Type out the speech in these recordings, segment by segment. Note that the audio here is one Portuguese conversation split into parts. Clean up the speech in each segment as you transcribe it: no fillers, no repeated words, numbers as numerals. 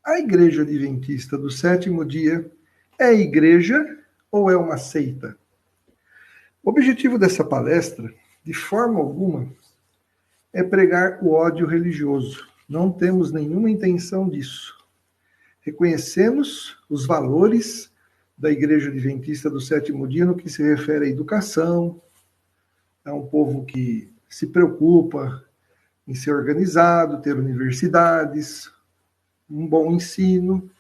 A Igreja Adventista do Sétimo Dia é igreja ou é uma seita? O objetivo dessa palestra, de forma alguma, é pregar o ódio religioso. Não temos nenhuma intenção disso. Reconhecemos os valores da Igreja Adventista do Sétimo Dia no que se refere à educação. É um povo que se preocupa em ser organizado, ter universidades, um bom ensino,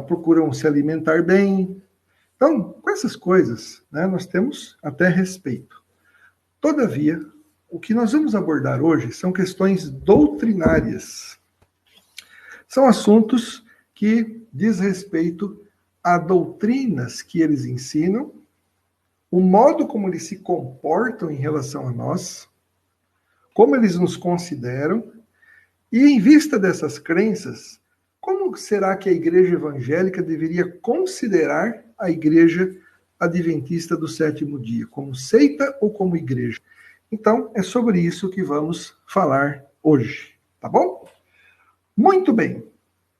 procuram se alimentar bem. Então, com essas coisas, né, nós temos até respeito. Todavia, o que nós vamos abordar hoje são questões doutrinárias. São assuntos que diz respeito a doutrinas que eles ensinam, o modo como eles se comportam em relação a nós, como eles nos consideram, e em vista dessas crenças, como será que a igreja evangélica deveria considerar a igreja adventista do sétimo dia? Como seita ou como igreja? Então, é sobre isso que vamos falar hoje, tá bom? Muito bem.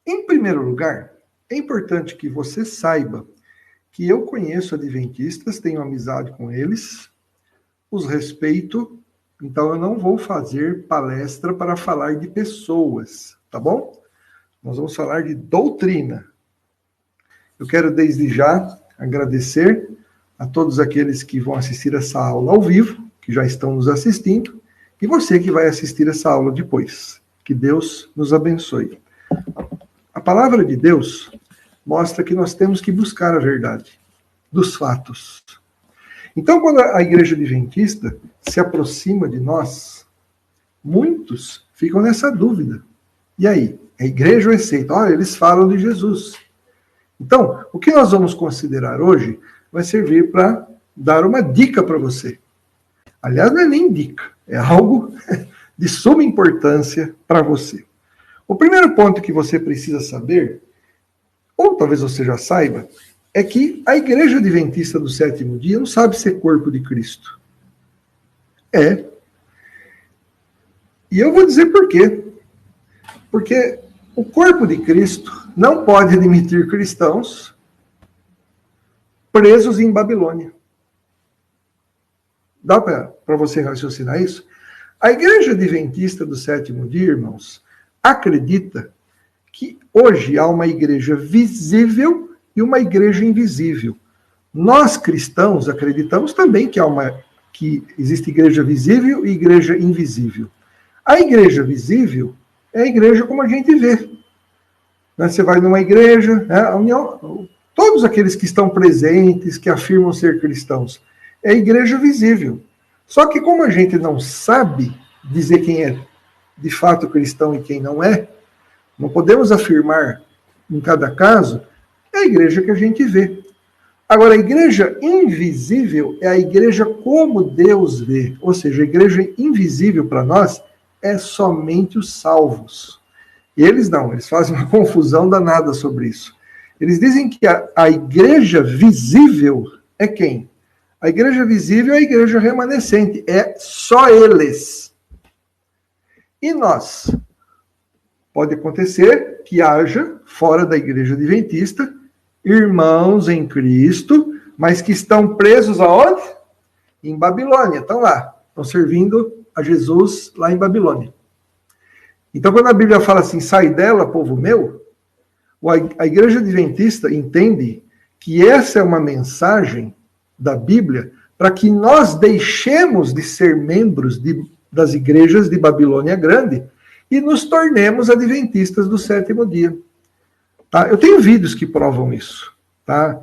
Em primeiro lugar, é importante que você saiba que eu conheço adventistas, tenho amizade com eles, os respeito, então eu não vou fazer palestra para falar de pessoas, tá bom? Nós vamos falar de doutrina. Eu quero desde já agradecer a todos aqueles que vão assistir essa aula ao vivo, que já estão nos assistindo, e você que vai assistir essa aula depois. Que Deus nos abençoe. A palavra de Deus mostra que nós temos que buscar a verdade dos fatos. Então, quando a igreja adventista se aproxima de nós, muitos ficam nessa dúvida. E aí? É igreja ou é seita? Olha, eles falam de Jesus. Então, o que nós vamos considerar hoje vai servir para dar uma dica para você. Aliás, não é nem dica, é algo de suma importância para você. O primeiro ponto que você precisa saber, ou talvez você já saiba, é que a igreja adventista do sétimo dia não sabe ser corpo de Cristo. É. E eu vou dizer por quê. Porque o corpo de Cristo não pode admitir cristãos presos em Babilônia. Dá para você raciocinar isso? A igreja adventista do sétimo dia, irmãos, acredita que hoje há uma igreja visível e uma igreja invisível. Nós, cristãos, acreditamos também que existe igreja visível e igreja invisível. A igreja visível é a igreja como a gente vê. Você vai numa igreja, a união, todos aqueles que estão presentes, que afirmam ser cristãos, é a igreja visível. Só que como a gente não sabe dizer quem é de fato cristão e quem não é, não podemos afirmar em cada caso, é a igreja que a gente vê. Agora, a igreja invisível é a igreja como Deus vê. Ou seja, a igreja invisível para nós é somente os salvos. E eles não, eles fazem uma confusão danada sobre isso. Eles dizem que a igreja visível é quem? A igreja visível é a igreja remanescente, é só eles. E nós? Pode acontecer que haja, fora da igreja adventista, irmãos em Cristo, mas que estão presos aonde? Em Babilônia, estão lá, estão servindo a Jesus lá em Babilônia. Então, quando a Bíblia fala assim, sai dela, povo meu, a igreja adventista entende que essa é uma mensagem da Bíblia para que nós deixemos de ser membros das igrejas de Babilônia Grande e nos tornemos adventistas do sétimo dia. Tá? Eu tenho vídeos que provam isso. Tá?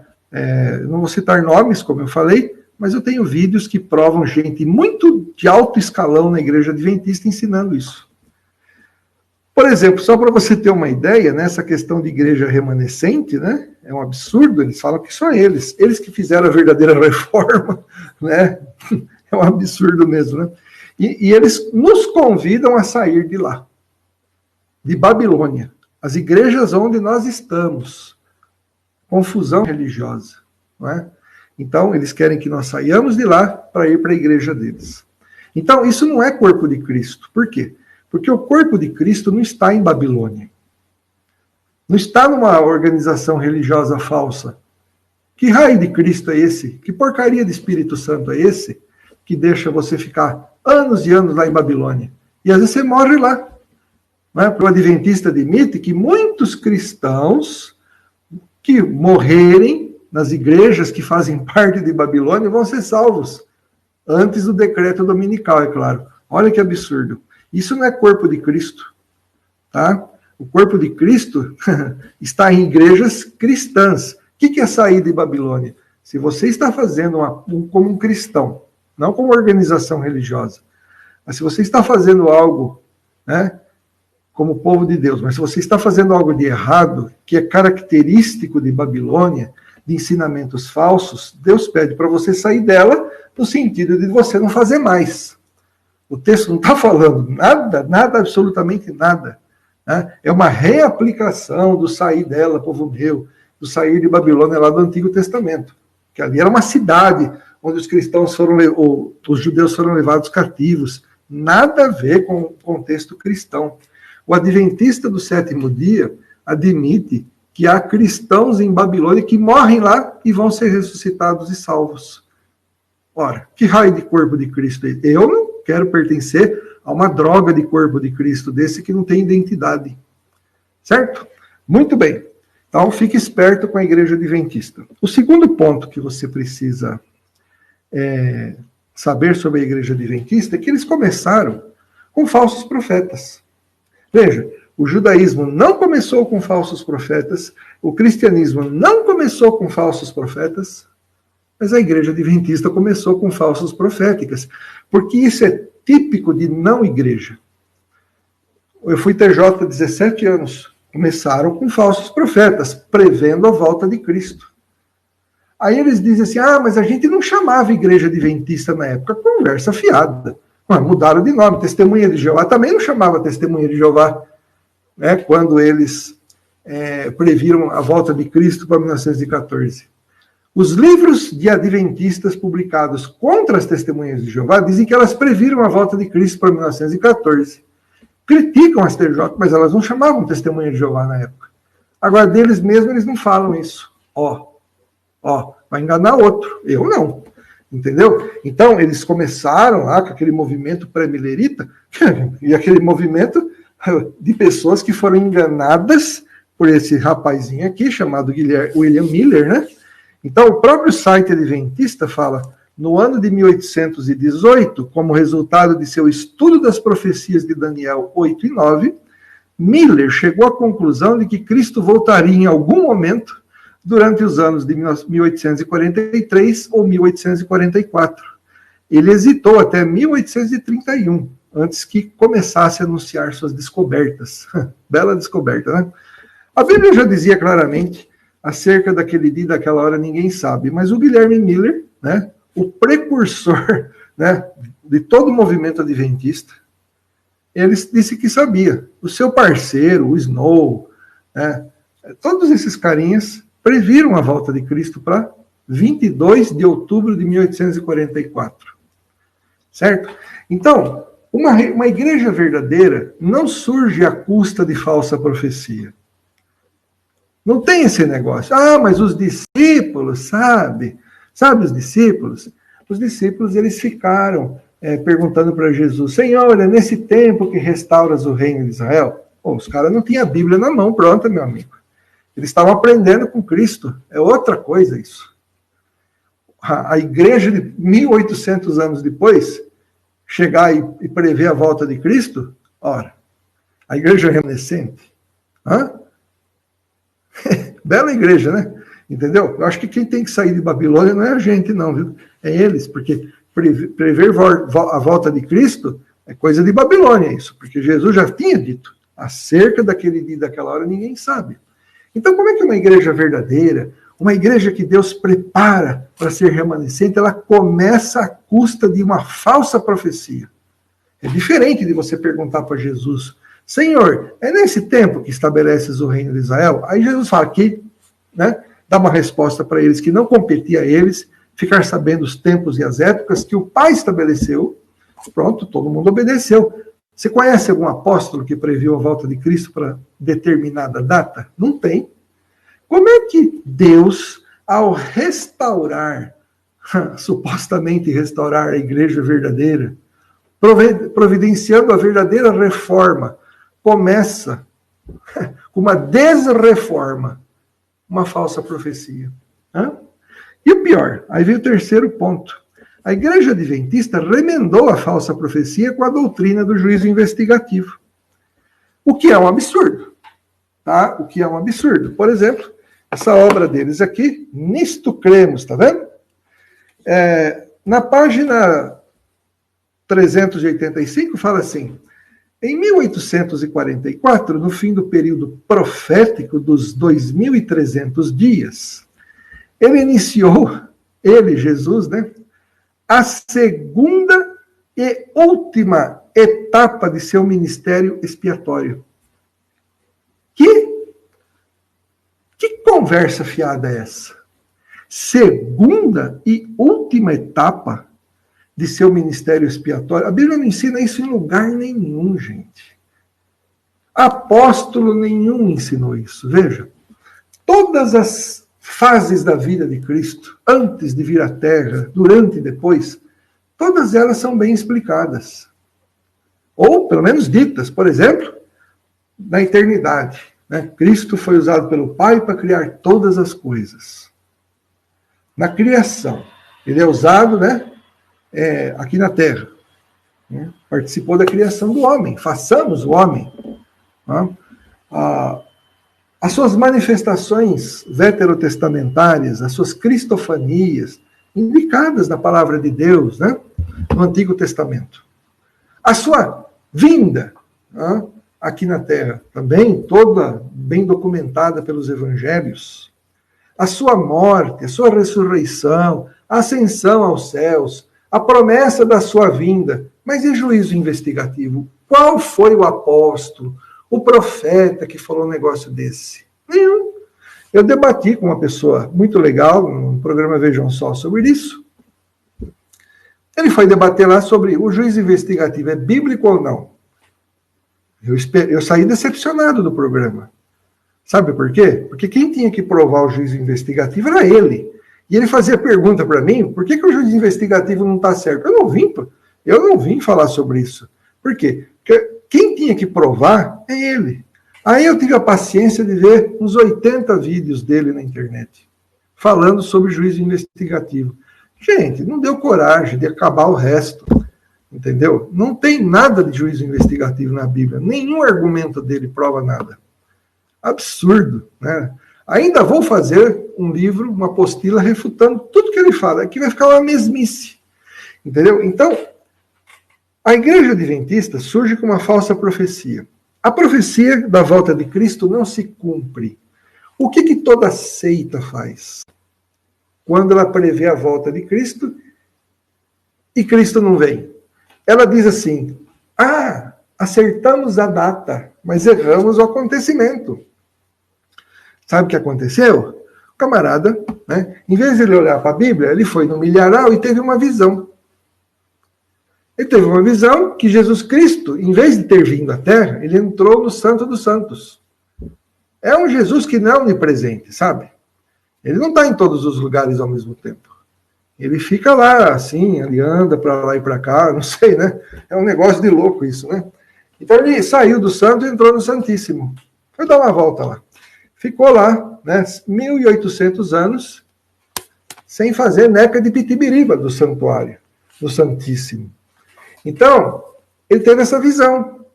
Não vou citar nomes, como eu falei, mas eu tenho vídeos que provam gente muito de alto escalão na igreja adventista ensinando isso. Por exemplo, só para você ter uma ideia, nessa questão de igreja remanescente, né, é um absurdo, eles falam que só eles que fizeram a verdadeira reforma, né, é um absurdo mesmo, né, e eles nos convidam a sair de lá, de Babilônia, as igrejas onde nós estamos, confusão religiosa, não é? Então, eles querem que nós saiamos de lá para ir para a igreja deles. Então, isso não é corpo de Cristo. Por quê? Porque o corpo de Cristo não está em Babilônia. Não está numa organização religiosa falsa. Que raio de Cristo é esse? Que porcaria de Espírito Santo é esse que deixa você ficar anos e anos lá em Babilônia? E às vezes você morre lá. Né? O adventista admite que muitos cristãos que morrerem nas igrejas que fazem parte de Babilônia vão ser salvos. Antes do decreto dominical, é claro. Olha que absurdo. Isso não é corpo de Cristo. Tá? O corpo de Cristo está em igrejas cristãs. O que é sair de Babilônia? Se você está fazendo como um cristão, não como organização religiosa, mas se você está fazendo algo, né, como povo de Deus, mas se você está fazendo algo de errado, que é característico de Babilônia, de ensinamentos falsos, Deus pede para você sair dela, no sentido de você não fazer mais. O texto não está falando nada, absolutamente nada. Né? É uma reaplicação do sair dela, povo meu, do sair de Babilônia lá do Antigo Testamento, que ali era uma cidade onde os cristãos os judeus foram levados cativos. Nada a ver com o contexto cristão. O adventista do sétimo dia admite que há cristãos em Babilônia que morrem lá e vão ser ressuscitados e salvos. Ora, que raio de corpo de Cristo é? Eu não quero pertencer a uma droga de corpo de Cristo desse que não tem identidade. Certo? Muito bem. Então, fique esperto com a igreja adventista. O segundo ponto que você precisa saber sobre a igreja adventista é que eles começaram com falsos profetas. Veja, o judaísmo não começou com falsos profetas, o cristianismo não começou com falsos profetas, mas a igreja adventista começou com falsos proféticas, porque isso é típico de não igreja. Eu fui TJ há 17 anos. Começaram com falsos profetas, prevendo a volta de Cristo. Aí eles dizem assim, mas a gente não chamava igreja adventista na época. Conversa fiada. Mudaram de nome. Testemunha de Jeová também não chamava Testemunha de Jeová, né, quando eles previram a volta de Cristo para 1914. Os livros de adventistas publicados contra as Testemunhas de Jeová dizem que elas previram a volta de Cristo para 1914. Criticam as TJ, mas elas não chamavam Testemunha de Jeová na época. Agora, deles mesmos, eles não falam isso. Vai enganar outro. Eu não. Entendeu? Então, eles começaram lá com aquele movimento pré-milerita, e aquele movimento de pessoas que foram enganadas por esse rapazinho aqui, chamado William Miller, né? Então, o próprio site adventista fala, no ano de 1818, como resultado de seu estudo das profecias de Daniel 8 e 9, Miller chegou à conclusão de que Cristo voltaria em algum momento durante os anos de 1843 ou 1844. Ele hesitou até 1831, antes que começasse a anunciar suas descobertas. Bela descoberta, né? A Bíblia já dizia claramente, acerca daquele dia e daquela hora ninguém sabe, mas o Guilherme Miller, né, o precursor, né, de todo o movimento adventista, ele disse que sabia. O seu parceiro, o Snow, né, todos esses carinhas previram a volta de Cristo para 22 de outubro de 1844. Certo? Então, uma igreja verdadeira não surge à custa de falsa profecia. Não tem esse negócio. Mas os discípulos, sabe os discípulos? Os discípulos, eles ficaram perguntando para Jesus, Senhor, é nesse tempo que restauras o reino de Israel? Os caras não tinham a Bíblia na mão pronta, meu amigo. Eles estavam aprendendo com Cristo. É outra coisa isso. A igreja de 1800 anos depois, chegar e prever a volta de Cristo, ora, a igreja remanescente, bela igreja, né? Entendeu? Eu acho que quem tem que sair de Babilônia não é a gente, não, viu? É eles, porque prever a volta de Cristo é coisa de Babilônia, isso, porque Jesus já tinha dito, acerca daquele dia e daquela hora ninguém sabe. Então, como é que uma igreja verdadeira, uma igreja que Deus prepara para ser remanescente, ela começa à custa de uma falsa profecia? É diferente de você perguntar para Jesus, Senhor, é nesse tempo que estabeleces o reino de Israel? Aí Jesus fala aqui, né, dá uma resposta para eles que não competia a eles, ficar sabendo os tempos e as épocas que o Pai estabeleceu. Pronto, todo mundo obedeceu. Você conhece algum apóstolo que previu a volta de Cristo para determinada data? Não tem. Como é que Deus, ao restaurar, supostamente restaurar a igreja verdadeira, providenciando a verdadeira reforma, começa com uma desreforma, uma falsa profecia? E o pior, aí vem o terceiro ponto. A igreja adventista remendou a falsa profecia com a doutrina do juízo investigativo. O que é um absurdo. Tá? O que é um absurdo. Por exemplo, essa obra deles aqui, Nisto Cremos, tá vendo? Na página 385 fala assim: em 1844, no fim do período profético dos 2.300 dias, ele iniciou, Jesus, né, a segunda e última etapa de seu ministério expiatório. Que conversa fiada é essa? Segunda e última etapa de seu ministério expiatório. A Bíblia não ensina isso em lugar nenhum, gente. Apóstolo nenhum ensinou isso. Veja, todas as fases da vida de Cristo, antes de vir à Terra, durante e depois, todas elas são bem explicadas. Ou, pelo menos, ditas. Por exemplo, na eternidade, né? Cristo foi usado pelo Pai para criar todas as coisas. Na criação, ele é usado, né, aqui na Terra. Né? Participou da criação do homem. Façamos o homem. Né? As suas manifestações veterotestamentárias, as suas cristofanias, indicadas na palavra de Deus, né, no Antigo Testamento. A sua vinda, né, aqui na Terra, também toda bem documentada pelos evangelhos. A sua morte, a sua ressurreição, a ascensão aos céus, a promessa da sua vinda. Mas e juízo investigativo? Qual foi o apóstolo, o profeta que falou um negócio desse? Nenhum. Eu debati com uma pessoa muito legal, no programa Vejam Só, sobre isso. Ele foi debater lá sobre o juízo investigativo é bíblico ou não. Eu saí decepcionado do programa. Sabe por quê? Porque quem tinha que provar o juízo investigativo era ele. E ele fazia pergunta para mim, por que o juízo investigativo não está certo? Eu não vim falar sobre isso. Por quê? Porque quem tinha que provar é ele. Aí eu tive a paciência de ver uns 80 vídeos dele na internet, falando sobre juízo investigativo. Gente, não deu coragem de acabar o resto, entendeu? Não tem nada de juízo investigativo na Bíblia, nenhum argumento dele prova nada. Absurdo, né? Ainda vou fazer um livro, uma apostila, refutando tudo que ele fala, aqui vai ficar uma mesmice, entendeu? Então, a igreja adventista surge com uma falsa profecia. A profecia da volta de Cristo não se cumpre. O que toda seita faz? Quando ela prevê a volta de Cristo e Cristo não vem. Ela diz assim, acertamos a data, mas erramos o acontecimento. Sabe o que aconteceu? O camarada, né, em vez de ele olhar para a Bíblia, ele foi no milharal e teve uma visão. Ele teve uma visão que Jesus Cristo, em vez de ter vindo à Terra, ele entrou no Santo dos Santos. É um Jesus que não é onipresente, sabe? Ele não está em todos os lugares ao mesmo tempo. Ele fica lá, assim, ele anda para lá e para cá, não sei, né? É um negócio de louco isso, né? Então ele saiu do Santo e entrou no Santíssimo. Foi dar uma volta lá. Ficou lá, né, 1.800 anos, sem fazer neca de pitibiriba do santuário, do Santíssimo. Então, ele teve essa visão.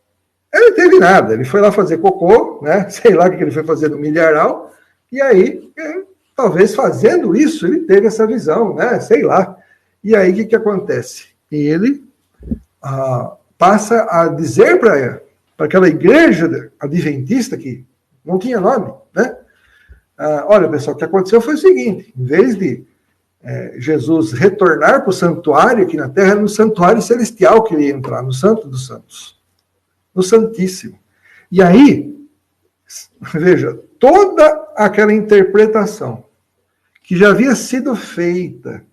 Ele não teve nada, ele foi lá fazer cocô, né? Sei lá o que ele foi fazer no milharal, e aí, talvez fazendo isso, ele teve essa visão, né? Sei lá. E aí, o que acontece? Ele passa a dizer para aquela igreja adventista, que não tinha nome, né? Olha, pessoal, o que aconteceu foi o seguinte, em vez de Jesus retornar para o santuário aqui na Terra, era no santuário celestial que ele ia entrar, no Santo dos Santos, no Santíssimo. E aí, veja, toda aquela interpretação que já havia sido feita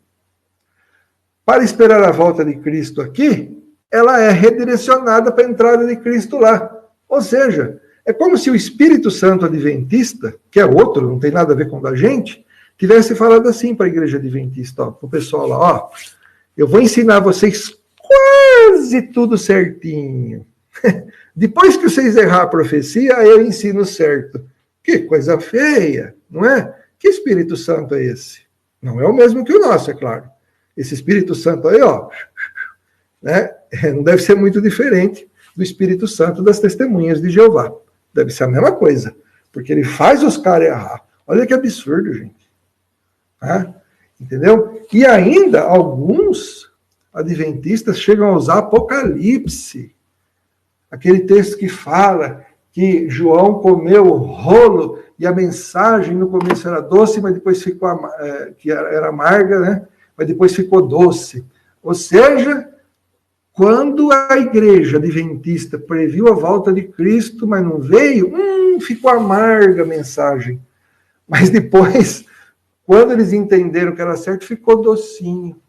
para esperar a volta de Cristo aqui, ela é redirecionada para a entrada de Cristo lá. Ou seja, é como se o Espírito Santo adventista, que é outro, não tem nada a ver com o da gente, tivesse falado assim para a igreja adventista, para o pessoal lá, ó, eu vou ensinar vocês quase tudo certinho. Depois que vocês errar a profecia, eu ensino certo. Que coisa feia, não é? Que Espírito Santo é esse? Não é o mesmo que o nosso, é claro. Esse Espírito Santo aí, ó, né? Não deve ser muito diferente do Espírito Santo das testemunhas de Jeová. Deve ser a mesma coisa, porque ele faz os caras errar. Olha que absurdo, gente. Tá? Entendeu? E ainda alguns adventistas chegam a usar Apocalipse, aquele texto que fala que João comeu o rolo e a mensagem no começo era doce, mas depois ficou que era amarga, né? Mas depois ficou doce. Ou seja, quando a igreja adventista previu a volta de Cristo, mas não veio, ficou amarga a mensagem. Mas depois, quando eles entenderam que era certo, ficou docinho.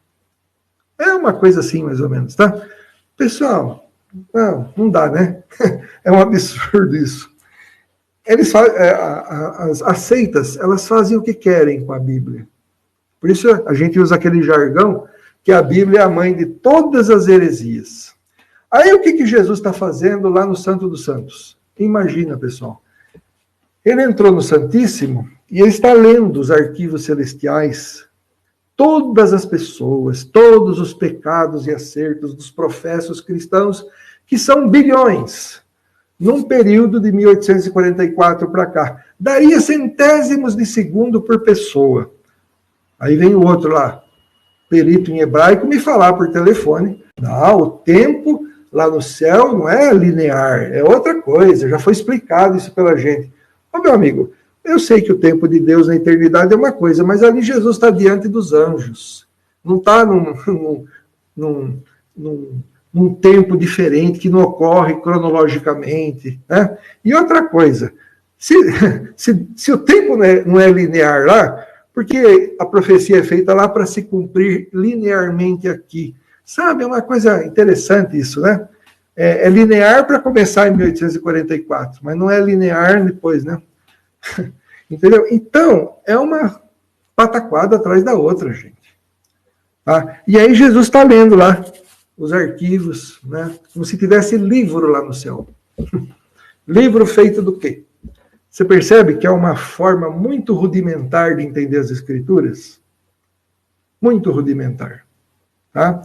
É uma coisa assim, mais ou menos, tá? Pessoal, não dá, né? É um absurdo isso. As seitas, elas fazem o que querem com a Bíblia. Por isso a gente usa aquele jargão que a Bíblia é a mãe de todas as heresias. Aí o que Jesus está fazendo lá no Santo dos Santos? Imagina, pessoal. Ele entrou no Santíssimo e ele está lendo os arquivos celestiais, todas as pessoas, todos os pecados e acertos dos professos cristãos, que são bilhões, num período de 1844 para cá. Daria centésimos de segundo por pessoa. Aí vem o outro lá, perito em hebraico, me falar por telefone. Não, o tempo lá no céu não é linear, é outra coisa, já foi explicado isso pela gente. Ô, meu amigo, eu sei que o tempo de Deus na eternidade é uma coisa, mas ali Jesus está diante dos anjos. Não está num tempo diferente, que não ocorre cronologicamente. Né? E outra coisa, se o tempo não é linear lá, porque a profecia é feita lá para se cumprir linearmente aqui. Sabe, é uma coisa interessante isso, né? É linear para começar em 1844, mas não é linear depois, né? Entendeu? Então, é uma pataquada atrás da outra, gente. Tá? E aí Jesus está lendo lá os arquivos, né? Como se tivesse livro lá no céu. Livro feito do quê? Você percebe que é uma forma muito rudimentar de entender as Escrituras? Muito rudimentar. Tá?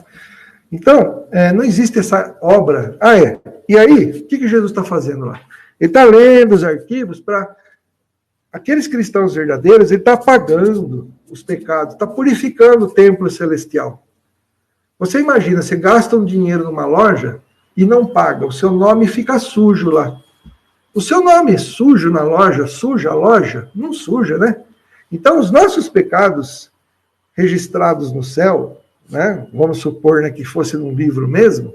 Então, não existe essa obra. E aí, o que Jesus está fazendo lá? Ele está lendo os arquivos para aqueles cristãos verdadeiros, ele está apagando os pecados, está purificando o templo celestial. Você imagina, você gasta um dinheiro numa loja e não paga, o seu nome fica sujo lá. O seu nome é sujo na loja, suja a loja? Não suja, né? Então, os nossos pecados registrados no céu, né, vamos supor, né, que fosse num livro mesmo,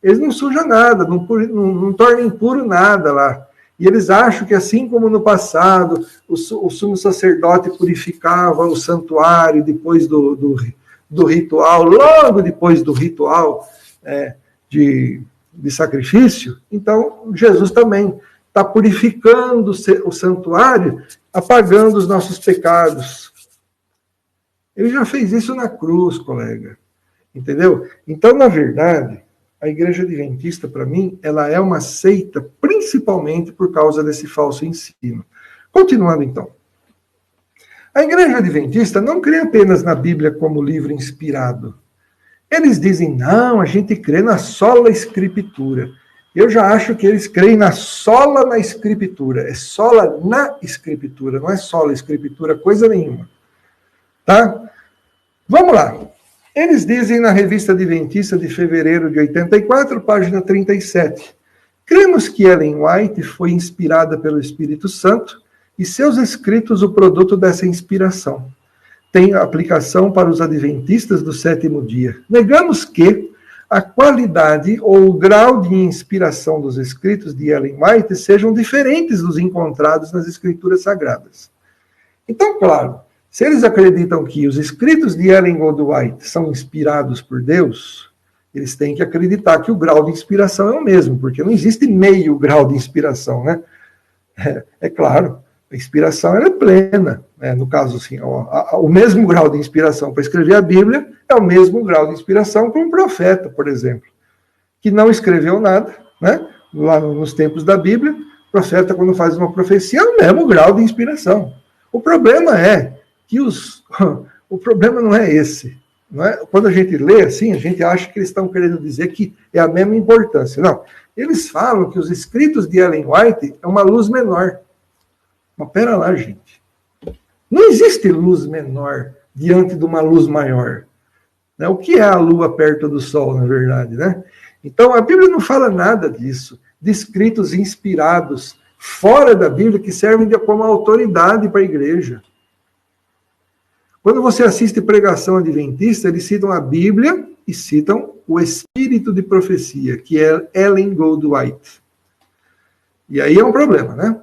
eles não sujam nada, não tornam impuro nada lá. E eles acham que, assim como no passado, o sumo sacerdote purificava o santuário depois do ritual, logo depois do ritual de sacrifício, então Jesus também está purificando o santuário, apagando os nossos pecados. Ele já fez isso na cruz, colega. Entendeu? Então, na verdade, a Igreja Adventista, para mim, ela é uma seita principalmente por causa desse falso ensino. Continuando, então. A Igreja Adventista não crê apenas na Bíblia como livro inspirado. Eles dizem, não, a gente crê na sola Escritura. Eu já acho que eles creem na sola na Escritura. É sola na Escritura, não é sola Escritura, coisa nenhuma. Tá? Vamos lá. Eles dizem na Revista Adventista de fevereiro de 84, página 37. Cremos que Ellen White foi inspirada pelo Espírito Santo e seus escritos o produto dessa inspiração. Tem aplicação para os adventistas do sétimo dia. Negamos que a qualidade ou o grau de inspiração dos escritos de Ellen White sejam diferentes dos encontrados nas Escrituras Sagradas. Então, claro, se eles acreditam que os escritos de Ellen White são inspirados por Deus, eles têm que acreditar que o grau de inspiração é o mesmo, porque não existe meio grau de inspiração, né? É claro, a inspiração ela é plena, né? No caso, assim, o mesmo grau de inspiração para escrever a Bíblia é o mesmo grau de inspiração para um profeta, por exemplo, que não escreveu nada, né? Lá nos tempos da Bíblia, o profeta, quando faz uma profecia, é o mesmo grau de inspiração. O problema é que o problema não é esse. Não é? Quando a gente lê assim, a gente acha que eles estão querendo dizer que é a mesma importância. Não. Eles falam que os escritos de Ellen White é uma luz menor. Mas pera lá, gente. Não existe luz menor diante de uma luz maior. Né? O que é a lua perto do sol, na verdade, né? Então, a Bíblia não fala nada disso, de escritos inspirados fora da Bíblia que servem como autoridade para a igreja. Quando você assiste pregação adventista, eles citam a Bíblia e citam o espírito de profecia, que é Ellen Goldwhite. E aí é um problema, né?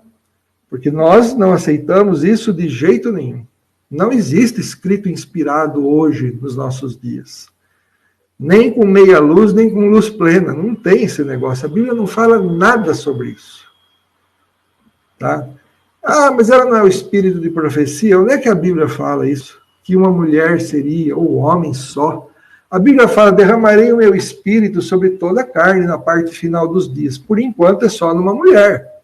Porque nós não aceitamos isso de jeito nenhum. Não existe escrito inspirado hoje nos nossos dias. Nem com meia luz, nem com luz plena. Não tem esse negócio. A Bíblia não fala nada sobre isso. Tá? Ah, mas ela não é o espírito de profecia? Onde é que a Bíblia fala isso? Que uma mulher seria, ou homem só. A Bíblia fala, derramarei o meu espírito sobre toda a carne na parte final dos dias. Por enquanto é só numa mulher.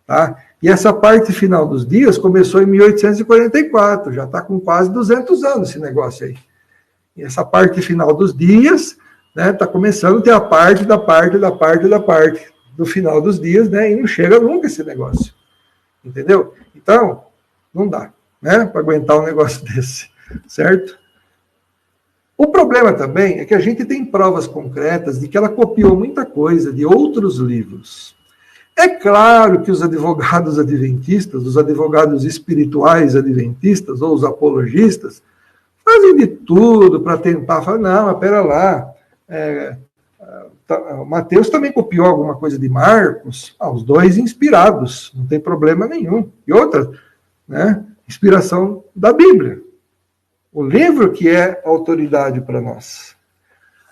Tá? E essa parte final dos dias começou em 1844, já está com quase 200 anos esse negócio aí. E essa parte final dos dias, né, está começando a ter a parte da parte da parte da parte do final dos dias, né, e não chega nunca esse negócio. Entendeu? Então, não dá, né, para aguentar um negócio desse, certo? O problema também é que a gente tem provas concretas de que ela copiou muita coisa de outros livros. É claro que os advogados adventistas, os advogados espirituais adventistas, ou os apologistas, fazem de tudo para tentar falar, não, mas pera lá, Mateus também copiou alguma coisa de Marcos, os dois inspirados, não tem problema nenhum. E outra, né, inspiração da Bíblia. O livro que é autoridade para nós.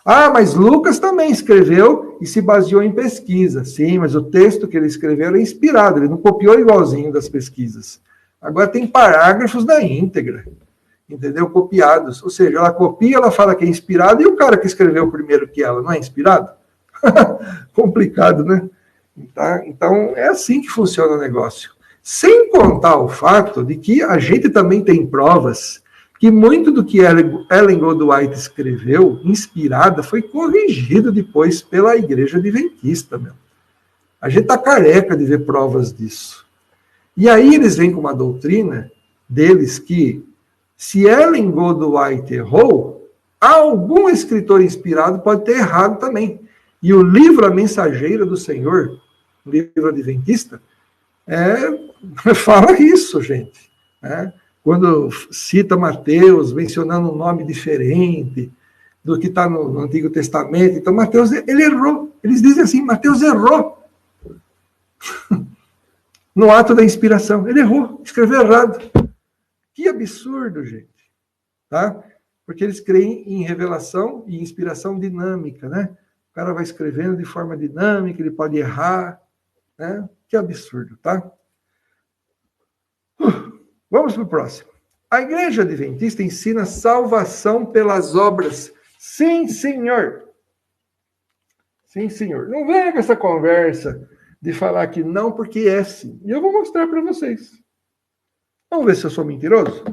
Ah, mas Lucas também escreveu e se baseou em pesquisa. Sim, mas o texto que ele escreveu é inspirado, ele não copiou igualzinho das pesquisas. Agora tem parágrafos na íntegra, entendeu? Copiados. Ou seja, ela copia, ela fala que é inspirado, e o cara que escreveu primeiro que ela não é inspirado? Complicado, né? Então, é assim que funciona o negócio. Sem contar o fato de que a gente também tem provas que muito do que Ellen Goldwhite escreveu, inspirada, foi corrigido depois pela igreja adventista. Meu. A gente está careca de ver provas disso. E aí eles vêm com uma doutrina deles que, se Ellen Goldwhite errou, algum escritor inspirado pode ter errado também. E o livro A Mensageira do Senhor, o livro adventista, fala isso, gente. Né? Quando cita Mateus, mencionando um nome diferente do que está no Antigo Testamento. Então, Mateus, ele errou. Eles dizem assim, Mateus errou. No ato da inspiração. Ele errou, escreveu errado. Que absurdo, gente. Tá? Porque eles creem em revelação e inspiração dinâmica, né? O cara vai escrevendo de forma dinâmica, ele pode errar, né? Que absurdo, tá? Vamos para o próximo. A igreja adventista ensina salvação pelas obras. Sim, senhor. Sim, senhor. Não venha com essa conversa de falar que não, porque é sim. E eu vou mostrar para vocês. Vamos ver se eu sou mentiroso?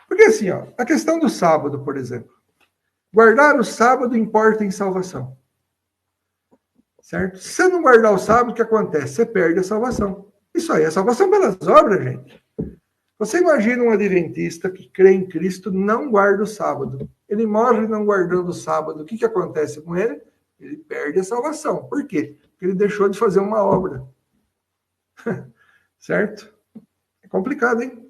Porque assim, ó, a questão do sábado, por exemplo. Guardar o sábado importa em salvação. Certo? Se você não guardar o sábado, o que acontece? Você perde a salvação. Isso aí é salvação pelas obras, gente. Você imagina um adventista que crê em Cristo, não guarda o sábado. Ele morre não guardando o sábado. O que acontece com ele? Ele perde a salvação. Por quê? Porque ele deixou de fazer uma obra. Certo? É complicado, hein?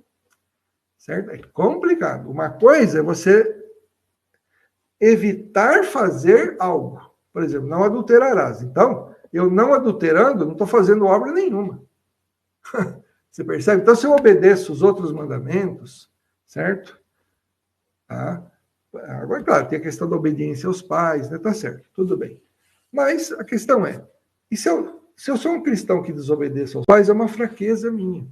Certo? É complicado. Uma coisa é você evitar fazer algo. Por exemplo, não adulterarás. Então, eu não adulterando, não estou fazendo obra nenhuma. Você percebe? Então, se eu obedeço os outros mandamentos, certo? Tá? Agora, claro, tem a questão da obediência aos pais, né? Tá certo, tudo bem. Mas a questão é, e se eu sou um cristão que desobedeço aos pais, é uma fraqueza minha.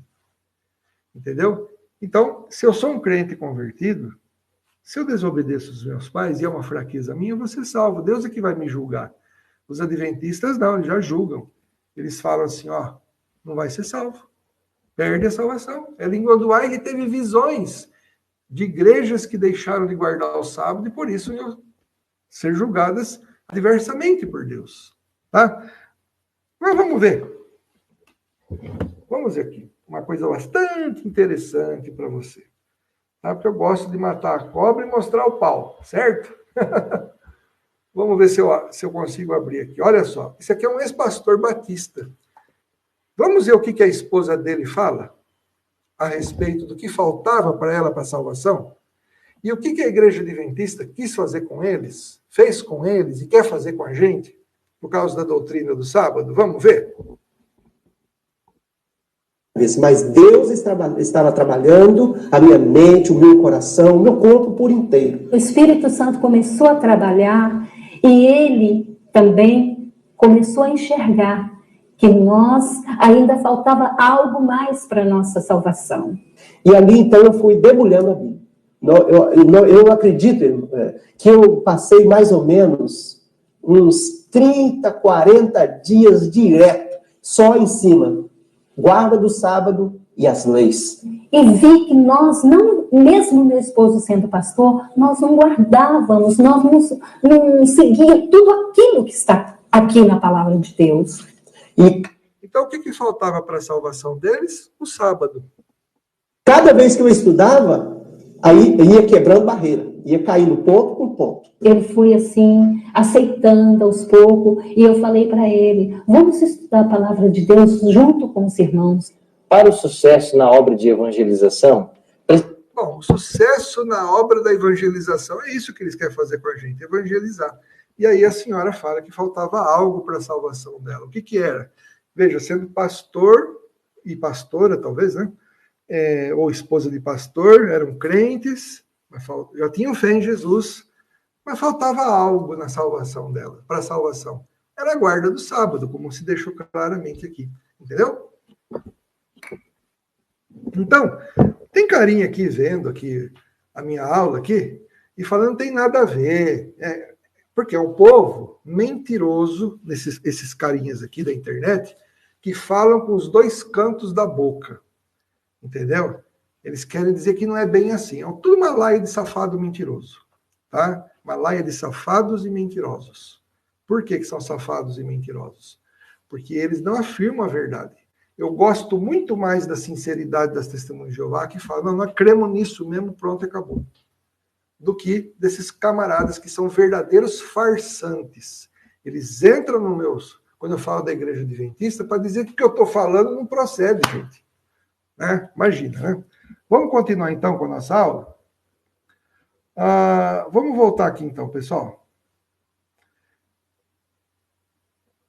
Entendeu? Então, se eu sou um crente convertido, se eu desobedeço os meus pais e é uma fraqueza minha, eu vou ser salvo. Deus é que vai me julgar. Os adventistas não, eles já julgam. Eles falam assim, ó, não vai ser salvo. Perde a salvação. Ellen Goldwyn teve visões de igrejas que deixaram de guardar o sábado e por isso iam ser julgadas adversamente por Deus. Tá? Mas vamos ver. Vamos ver aqui. Uma coisa bastante interessante para você. Tá? Porque eu gosto de matar a cobra e mostrar o pau, certo? Vamos ver se eu consigo abrir aqui. Olha só, esse aqui é um ex-pastor batista. Vamos ver o que a esposa dele fala a respeito do que faltava para ela para a salvação? E o que a igreja adventista quis fazer com eles, fez com eles e quer fazer com a gente, por causa da doutrina do sábado? Vamos ver? Mas Deus estava trabalhando a minha mente, o meu coração, o meu corpo por inteiro. O Espírito Santo começou a trabalhar e ele também começou a enxergar que nós ainda faltava algo mais para a nossa salvação. E ali, então, eu fui debulhando a Bíblia. Eu acredito que eu passei mais ou menos uns 30, 40 dias direto, só em cima. Guarda do sábado e as leis. E vi que nós não, mesmo meu esposo sendo pastor, nós não guardávamos, nós não seguíamos tudo aquilo que está aqui na palavra de Deus. Então, o que faltava para a salvação deles? O sábado. Cada vez que eu estudava, aí ia quebrando barreira, ia caindo ponto por ponto. Ele foi assim, aceitando aos poucos, e eu falei para ele, vamos estudar a palavra de Deus junto com os irmãos. Para o sucesso na obra de evangelização... Bom, o sucesso na obra da evangelização é isso que eles querem fazer com a gente, evangelizar. E aí a senhora fala que faltava algo para a salvação dela. O que era? Veja, sendo pastor e pastora, talvez, né? Ou esposa de pastor, eram crentes, já tinham fé em Jesus, mas faltava algo na salvação dela, para a salvação. Era a guarda do sábado, como se deixou claramente aqui. Entendeu? Então, tem carinha aqui vendo aqui a minha aula aqui e falando não tem nada a ver. Porque é o povo mentiroso, esses carinhas aqui da internet, que falam com os dois cantos da boca. Entendeu? Eles querem dizer que não é bem assim. É tudo uma laia de safado mentiroso. Tá? Uma laia de safados e mentirosos. Por que são safados e mentirosos? Porque eles não afirmam a verdade. Eu gosto muito mais da sinceridade das testemunhas de Jeová que falam, não, nós cremos nisso mesmo, pronto, acabou. Do que desses camaradas que são verdadeiros farsantes. Eles entram no meus, quando eu falo da igreja adventista, para dizer que o que eu estou falando não procede, gente. Né? Imagina, né? Vamos continuar então com a nossa aula? Vamos voltar aqui então, pessoal.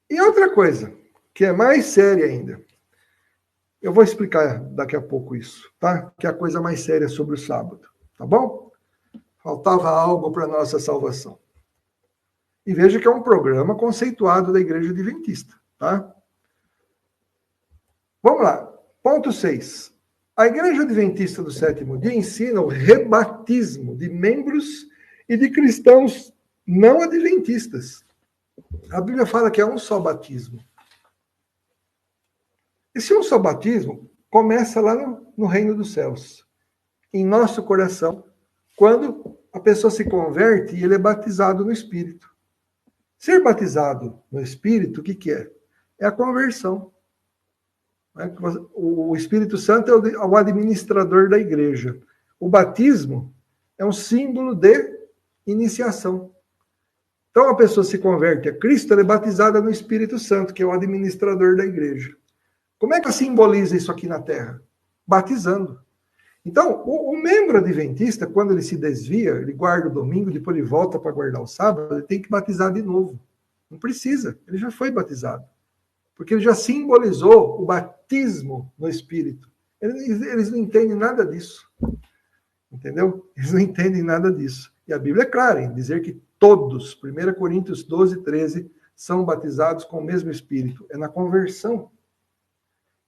E outra coisa, que é mais séria ainda. Eu vou explicar daqui a pouco isso, tá? Que é a coisa mais séria sobre o sábado, tá bom? Faltava algo para a nossa salvação. E veja que é um programa conceituado da Igreja Adventista, tá? Vamos lá. Ponto 6. A Igreja Adventista do Sétimo Dia ensina o rebatismo de membros e de cristãos não adventistas. A Bíblia fala que é um só batismo. Esse um só batismo começa lá no reino dos céus, em nosso coração, quando a pessoa se converte e ele é batizado no Espírito. Ser batizado no Espírito, o que é? É a conversão. O Espírito Santo é o administrador da igreja. O batismo é um símbolo de iniciação. Então, a pessoa se converte a Cristo, ela é batizada no Espírito Santo, que é o administrador da igreja. Como é que simboliza isso aqui na Terra? Batizando. Então, o membro adventista, quando ele se desvia, ele guarda o domingo, depois ele volta para guardar o sábado, ele tem que batizar de novo. Não precisa, ele já foi batizado. Porque ele já simbolizou o batismo no Espírito. Eles não entendem nada disso. Entendeu? Eles não entendem nada disso. E a Bíblia é clara em dizer que todos, 1 Coríntios 12, 13, são batizados com o mesmo Espírito. É na conversão.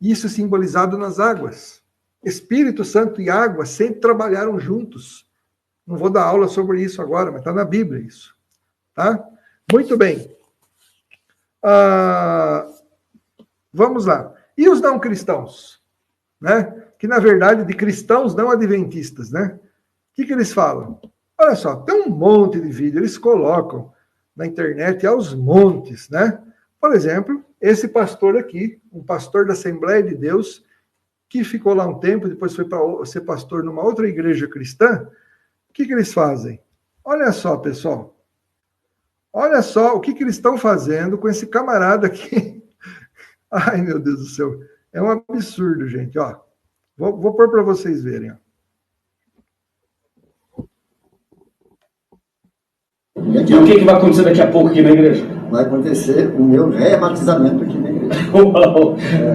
Isso é simbolizado nas águas. Espírito Santo e água sempre trabalharam juntos. Não vou dar aula sobre isso agora, mas está na Bíblia isso. Tá? Muito bem. Vamos lá. E os não cristãos? Né? Que, na verdade, de cristãos não adventistas, né? O que eles falam? Olha só, tem um monte de vídeo, eles colocam na internet aos montes, né? Por exemplo, esse pastor aqui, um pastor da Assembleia de Deus, que ficou lá um tempo, depois foi para ser pastor numa outra igreja cristã. O que eles fazem? Olha só, pessoal. Olha só o que eles estão fazendo com esse camarada aqui. Ai, meu Deus do céu. É um absurdo, gente. Ó, vou pôr para vocês verem. Ó. E o que vai acontecer daqui a pouco aqui na igreja? Vai acontecer o meu rebatizamento aqui na igreja.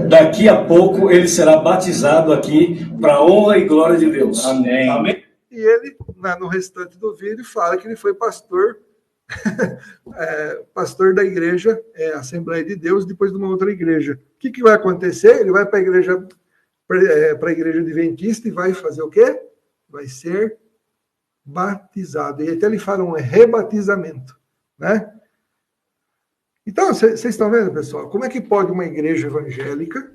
Daqui a pouco ele será batizado aqui para a honra e glória de Deus. Amém. Amém. E ele, no restante do vídeo, fala que ele foi pastor, pastor da igreja Assembleia de Deus, depois de uma outra igreja. O que vai acontecer? Ele vai para a igreja adventista e vai fazer o quê? Vai ser batizado. E até ele fala um rebatizamento, né? Então, vocês estão vendo, pessoal? Como é que pode uma igreja evangélica,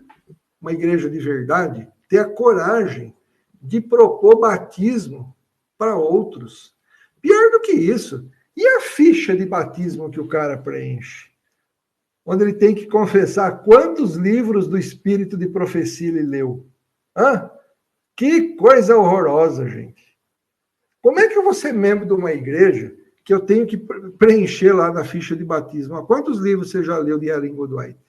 uma igreja de verdade, ter a coragem de propor batismo para outros? Pior do que isso, e a ficha de batismo que o cara preenche? Onde ele tem que confessar quantos livros do Espírito de Profecia ele leu. Que coisa horrorosa, gente. Como é que eu vou ser membro de uma igreja que eu tenho que preencher lá na ficha de batismo? Quantos livros você já leu de Ellen Goodwhite?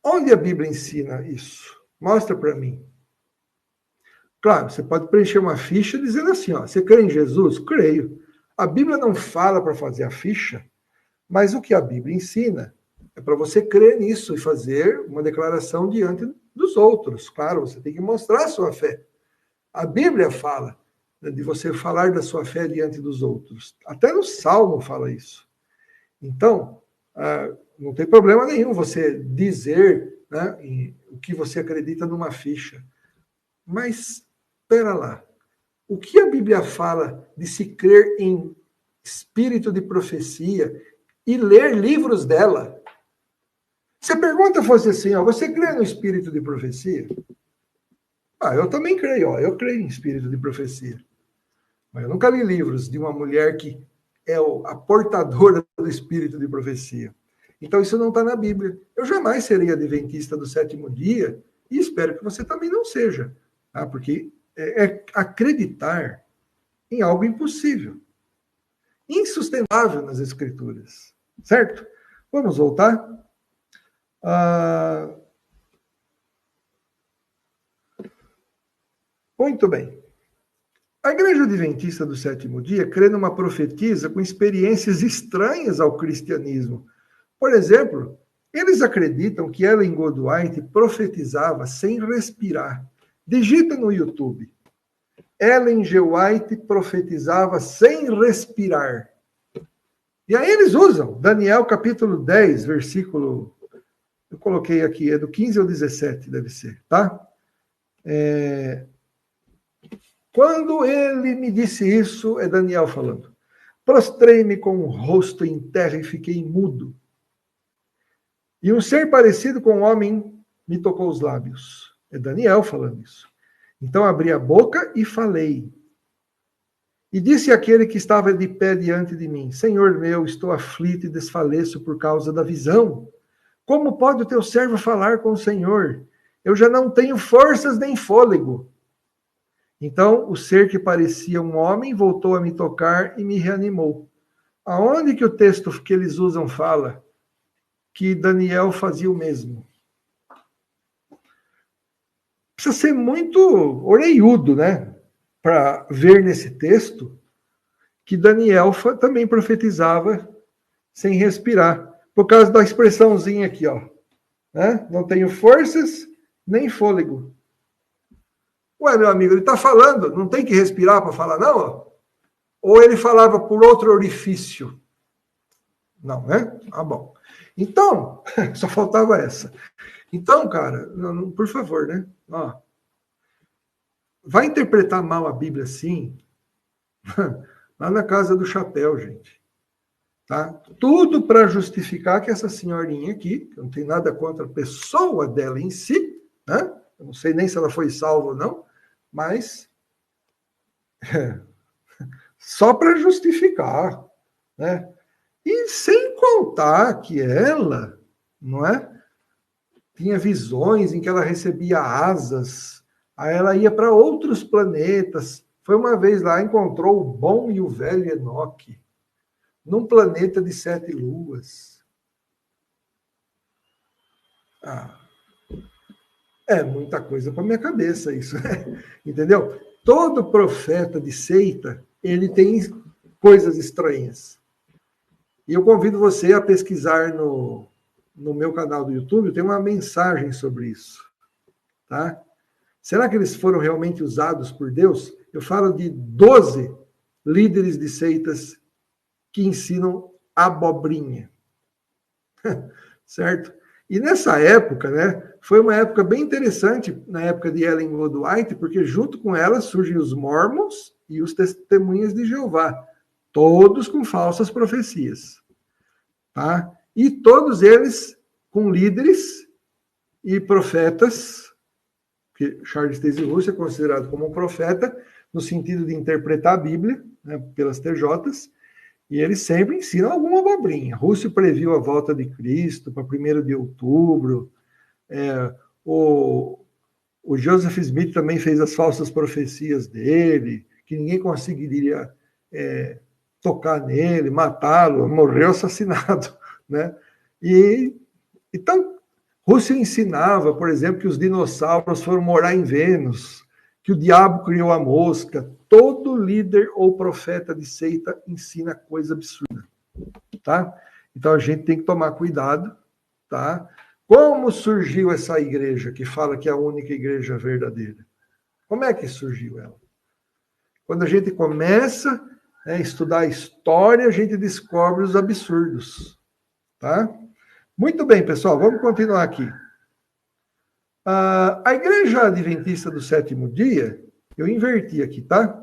Onde a Bíblia ensina isso? Mostra para mim. Claro, você pode preencher uma ficha dizendo assim, ó, você crê em Jesus? Creio. A Bíblia não fala para fazer a ficha, mas o que a Bíblia ensina é para você crer nisso e fazer uma declaração diante dos outros. Claro, você tem que mostrar a sua fé. A Bíblia fala de você falar da sua fé diante dos outros. Até no Salmo fala isso. Então, não tem problema nenhum você dizer, né, o que você acredita numa ficha. Mas, espera lá. O que a Bíblia fala de se crer em espírito de profecia e ler livros dela? Se a pergunta fosse assim, ó, você crê no espírito de profecia? Eu também creio, ó, eu creio em espírito de profecia. Mas eu nunca li livros de uma mulher que é a portadora do espírito de profecia. Então isso não está na Bíblia. Eu jamais serei adventista do sétimo dia e espero que você também não seja. Tá? Porque é acreditar em algo impossível. Insustentável nas Escrituras. Certo? Vamos voltar. Muito bem. A Igreja Adventista do Sétimo Dia crê numa profetisa com experiências estranhas ao cristianismo. Por exemplo, eles acreditam que Ellen Goodwhite profetizava sem respirar. Digita no YouTube. Ellen G. White profetizava sem respirar. E aí eles usam Daniel capítulo 10, versículo... Eu coloquei aqui, é do 15 ao 17, deve ser, tá? Quando ele me disse isso, é Daniel falando, prostrei-me com o rosto em terra e fiquei mudo. E um ser parecido com um homem me tocou os lábios. É Daniel falando isso. Então abri a boca e falei. E disse àquele que estava de pé diante de mim, Senhor meu, estou aflito e desfaleço por causa da visão. Como pode o teu servo falar com o Senhor? Eu já não tenho forças nem fôlego. Então, o ser que parecia um homem voltou a me tocar e me reanimou. Aonde que o texto que eles usam fala que Daniel fazia o mesmo? Precisa ser muito orelhudo, né? Para ver nesse texto que Daniel também profetizava sem respirar. Por causa da expressãozinha aqui, ó. Né? Não tenho forças nem fôlego. Ué, meu amigo, ele está falando, não tem que respirar para falar, não? Ou ele falava por outro orifício? Não, né? Ah, bom. Então, só faltava essa. Então, cara, por favor, né? Ó, vai interpretar mal a Bíblia assim, lá na casa do chapéu, gente. Tá? Tudo para justificar que essa senhorinha aqui, que não tem nada contra a pessoa dela em si, né? Eu não sei nem se ela foi salva ou não, mas só para justificar, né? E sem contar que ela, não é? Tinha visões em que ela recebia asas, aí ela ia para outros planetas. Foi uma vez lá, encontrou o bom e o velho Enoque, num planeta de 7 luas. É muita coisa para minha cabeça isso, né? Entendeu? Todo profeta de seita, ele tem coisas estranhas. E eu convido você a pesquisar no meu canal do YouTube, tem uma mensagem sobre isso. Tá? Será que eles foram realmente usados por Deus? Eu falo de 12 líderes de seitas que ensinam abobrinha. Certo? E nessa época, né, foi uma época bem interessante, na época de Ellen G. White, porque junto com ela surgem os Mormons e os Testemunhas de Jeová, todos com falsas profecias. Tá? E todos eles com líderes e profetas, que Charles Taze Russell é considerado como um profeta, no sentido de interpretar a Bíblia, né, pelas TJs, e eles sempre ensinam alguma abobrinha. Russell previu a volta de Cristo para 1º de outubro. O Joseph Smith também fez as falsas profecias dele, que ninguém conseguiria tocar nele, matá-lo, morreu assassinado. Né? Então, Russell ensinava, por exemplo, que os dinossauros foram morar em Vênus, que o diabo criou a mosca. Todo líder ou profeta de seita ensina coisa absurda, tá? Então a gente tem que tomar cuidado, tá? Como surgiu essa igreja que fala que é a única igreja verdadeira? Como é que surgiu ela? Quando a gente começa a estudar a história, a gente descobre os absurdos, tá? Muito bem, pessoal, vamos continuar aqui. A Igreja Adventista do 7º Dia, eu inverti aqui, tá?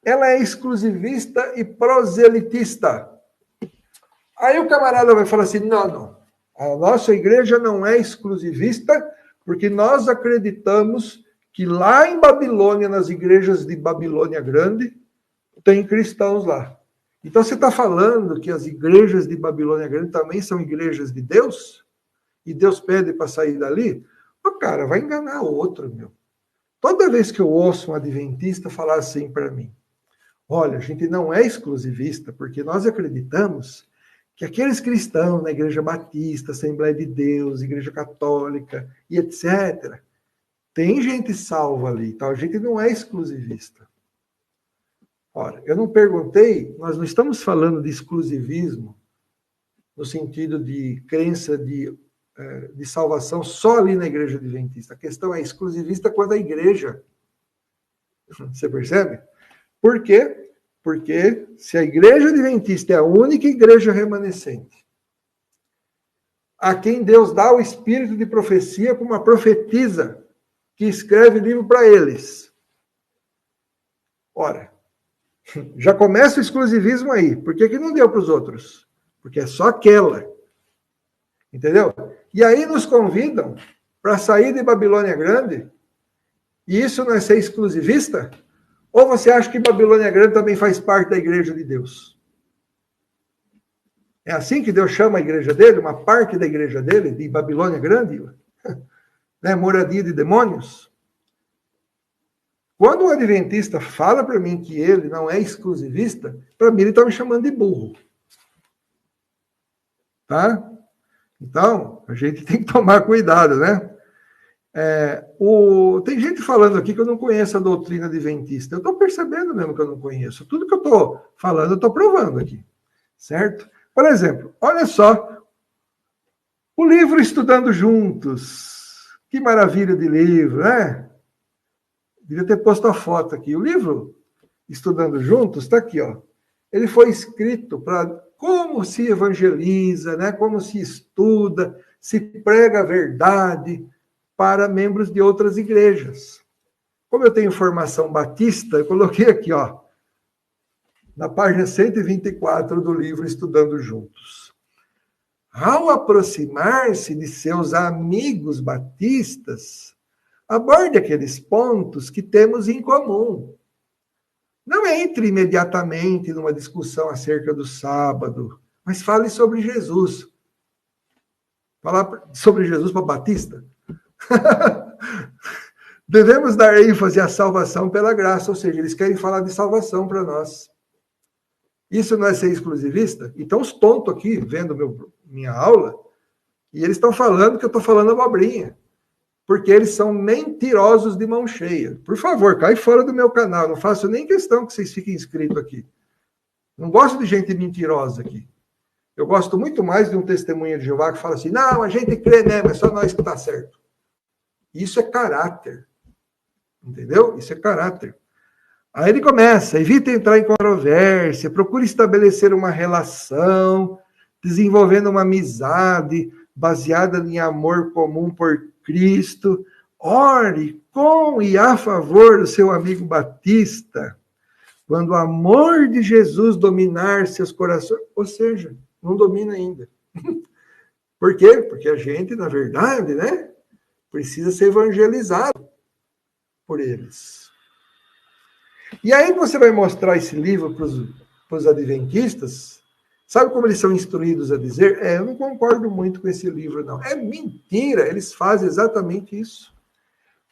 Ela é exclusivista e proselitista. Aí o camarada vai falar assim, não, a nossa igreja não é exclusivista, porque nós acreditamos que lá em Babilônia, nas igrejas de Babilônia Grande, tem cristãos lá. Então você está falando que as igrejas de Babilônia Grande também são igrejas de Deus? E Deus pede para sair dali? O cara vai enganar outro, meu. Toda vez que eu ouço um adventista falar assim para mim, olha, a gente não é exclusivista, porque nós acreditamos que aqueles cristãos na Igreja Batista, Assembleia de Deus, Igreja Católica e etc., tem gente salva ali, então a gente não é exclusivista. Ora, eu não perguntei, nós não estamos falando de exclusivismo no sentido de crença de salvação só ali na Igreja Adventista. A questão é exclusivista quando a igreja. Você percebe? Por quê? Porque se a Igreja Adventista é a única igreja remanescente, a quem Deus dá o espírito de profecia para uma profetisa que escreve livro para eles. Ora, já começa o exclusivismo aí. Por que não deu para os outros? Porque é só aquela. Entendeu? E aí nos convidam para sair de Babilônia Grande, e isso não é ser exclusivista? Ou você acha que Babilônia Grande também faz parte da igreja de Deus? É assim que Deus chama a igreja dele, uma parte da igreja dele, de Babilônia Grande? Né? Moradia de demônios? Quando o adventista fala para mim que ele não é exclusivista, para mim ele está me chamando de burro. Tá? Então, a gente tem que tomar cuidado, né? Tem gente falando aqui que eu não conheço a doutrina adventista. Eu estou percebendo mesmo que eu não conheço. Tudo que eu estou falando, eu estou provando aqui. Certo? Por exemplo, olha só. O livro Estudando Juntos. Que maravilha de livro, né? Devia ter posto a foto aqui. O livro, Estudando Juntos, está aqui, ó. Ele foi escrito para como se evangeliza, né? Como se estuda, se prega a verdade para membros de outras igrejas. Como eu tenho formação batista, eu coloquei aqui, ó, na página 124 do livro Estudando Juntos. Ao aproximar-se de seus amigos batistas, aborde aqueles pontos que temos em comum. Não entre imediatamente numa discussão acerca do sábado, mas fale sobre Jesus. Falar sobre Jesus para Batista? Devemos dar ênfase à salvação pela graça, ou seja, eles querem falar de salvação para nós. Isso não é ser exclusivista? Então, os tontos aqui, vendo minha aula, e eles estão falando que eu estou falando abobrinha, porque eles são mentirosos de mão cheia. Por favor, cai fora do meu canal, não faço nem questão que vocês fiquem inscritos aqui. Não gosto de gente mentirosa aqui. Eu gosto muito mais de um testemunho de Jeová que fala assim, não, a gente crê mesmo, é só nós que está certo. Isso é caráter. Entendeu? Isso é caráter. Aí ele começa, evite entrar em controvérsia, procure estabelecer uma relação, desenvolvendo uma amizade baseada em amor comum por Cristo. Ore com e a favor do seu amigo batista, quando o amor de Jesus dominar seus corações. Ou seja, não domina ainda. Por quê? Porque a gente, na verdade, né, precisa ser evangelizado por eles. E aí você vai mostrar esse livro para os adventistas, sabe como eles são instruídos a dizer? Eu não concordo muito com esse livro, não. É mentira, eles fazem exatamente isso.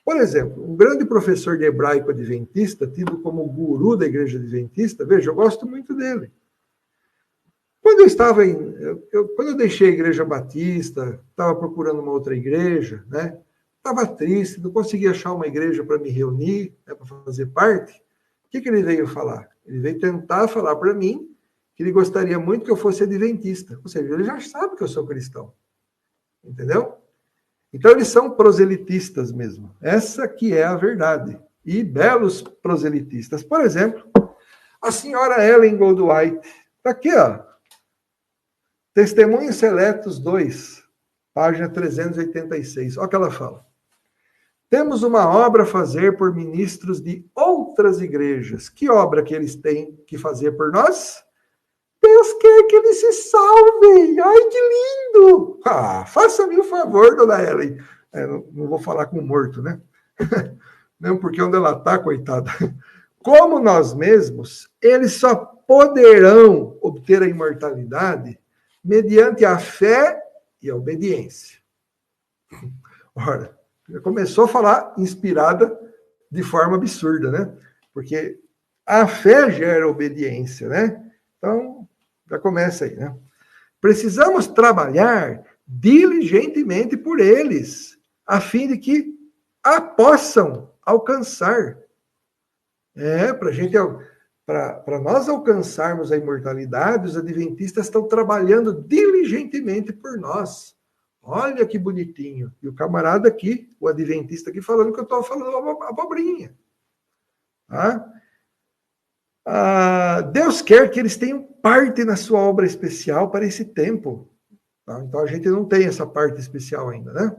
Por exemplo, um grande professor de hebraico adventista, tido como guru da igreja adventista, veja, eu gosto muito dele. Quando eu estava quando eu deixei a igreja batista, estava procurando uma outra igreja, né? Estava triste, não conseguia achar uma igreja para me reunir, né, para fazer parte. O que ele veio falar? Ele veio tentar falar para mim que ele gostaria muito que eu fosse adventista. Ou seja, ele já sabe que eu sou cristão. Entendeu? Então, eles são proselitistas mesmo. Essa que é a verdade. E belos proselitistas. Por exemplo, a senhora Ellen Goldwhite. Está aqui, ó. Testemunhos Seletos 2, página 386. Olha o que ela fala. Temos uma obra a fazer por ministros de outras igrejas. Que obra que eles têm que fazer por nós? Deus quer que eles se salvem. Ai, que lindo! Faça-me o favor, dona Ellen. Não vou falar com o morto, né? Não, porque onde ela está, coitada. Como nós mesmos, eles só poderão obter a imortalidade mediante a fé e a obediência. Ora, já começou a falar inspirada de forma absurda, né? Porque a fé gera obediência, né? Então, já começa aí, né? Precisamos trabalhar diligentemente por eles, a fim de que a possam alcançar. Para nós alcançarmos a imortalidade, os adventistas estão trabalhando diligentemente por nós. Olha que bonitinho. E o camarada aqui, o adventista aqui, falando que eu estou falando abobrinha. Tá? Deus quer que eles tenham parte na sua obra especial para esse tempo. Tá? Então a gente não tem essa parte especial ainda, né?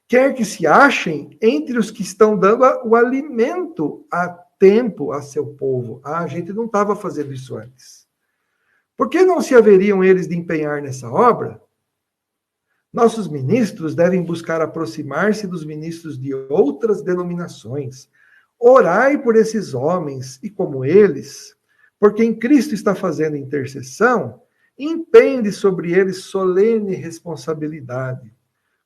Quer que se achem entre os que estão dando o alimento a tempo a seu povo. A gente não estava fazendo isso antes. Por que não se haveriam eles de empenhar nessa obra? Nossos ministros devem buscar aproximar-se dos ministros de outras denominações. Orai por esses homens e como eles, porque em Cristo está fazendo intercessão, impende sobre eles solene responsabilidade.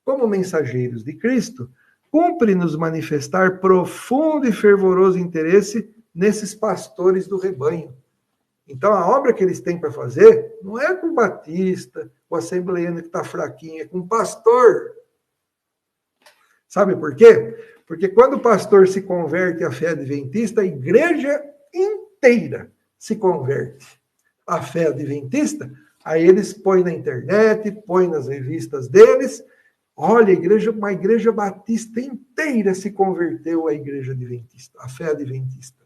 Como mensageiros de Cristo, cumpre-nos manifestar profundo e fervoroso interesse nesses pastores do rebanho. Então, a obra que eles têm para fazer não é com o batista, com o assembleiano que está fraquinho, é com o pastor. Sabe por quê? Porque quando o pastor se converte à fé adventista, a igreja inteira se converte à fé adventista, aí eles põem na internet, põem nas revistas deles, Olha, uma igreja batista inteira se converteu à igreja adventista, à fé adventista.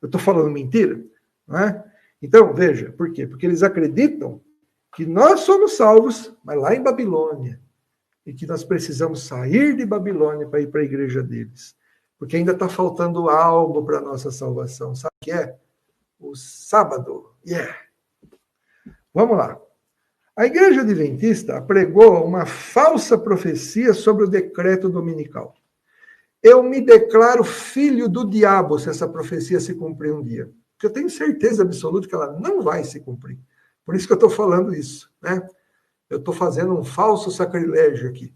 Eu estou falando mentira? Não é? Então, veja, por quê? Porque eles acreditam que nós somos salvos, mas lá em Babilônia, e que nós precisamos sair de Babilônia para ir para a igreja deles. Porque ainda está faltando algo para a nossa salvação. Sabe o que é? O sábado. Yeah! Vamos lá. A igreja adventista pregou uma falsa profecia sobre o decreto dominical. Eu me declaro filho do diabo se essa profecia se cumprir um dia. Porque eu tenho certeza absoluta que ela não vai se cumprir. Por isso que eu estou falando isso, né? Eu estou fazendo um falso sacrilégio aqui.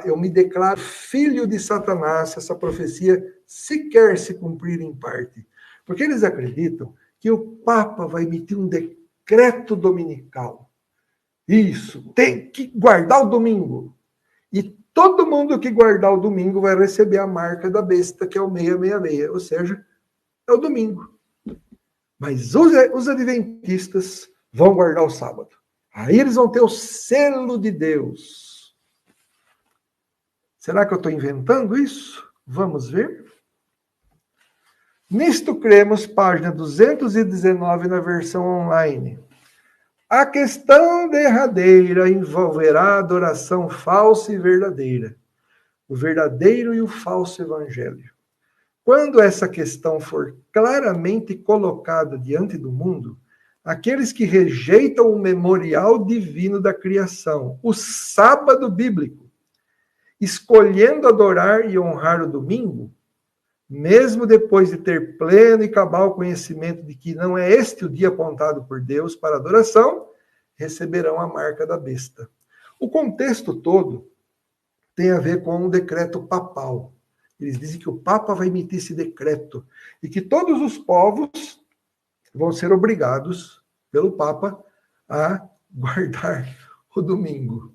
Eu me declaro filho de Satanás se essa profecia sequer se cumprir em parte. Porque eles acreditam que o Papa vai emitir um decreto dominical. Isso, tem que guardar o domingo. E todo mundo que guardar o domingo vai receber a marca da besta, que é o 666, ou seja, é o domingo. Mas os adventistas vão guardar o sábado. Aí eles vão ter o selo de Deus. Será que eu estou inventando isso? Vamos ver. Nisto cremos, página 219 na versão online. A questão derradeira envolverá a adoração falsa e verdadeira, o verdadeiro e o falso evangelho. Quando essa questão for claramente colocada diante do mundo, aqueles que rejeitam o memorial divino da criação, o sábado bíblico, escolhendo adorar e honrar o domingo, mesmo depois de ter pleno e cabal conhecimento de que não é este o dia apontado por Deus para adoração, receberão a marca da besta. O contexto todo tem a ver com um decreto papal. Eles dizem que o Papa vai emitir esse decreto e que todos os povos vão ser obrigados pelo Papa a guardar o domingo.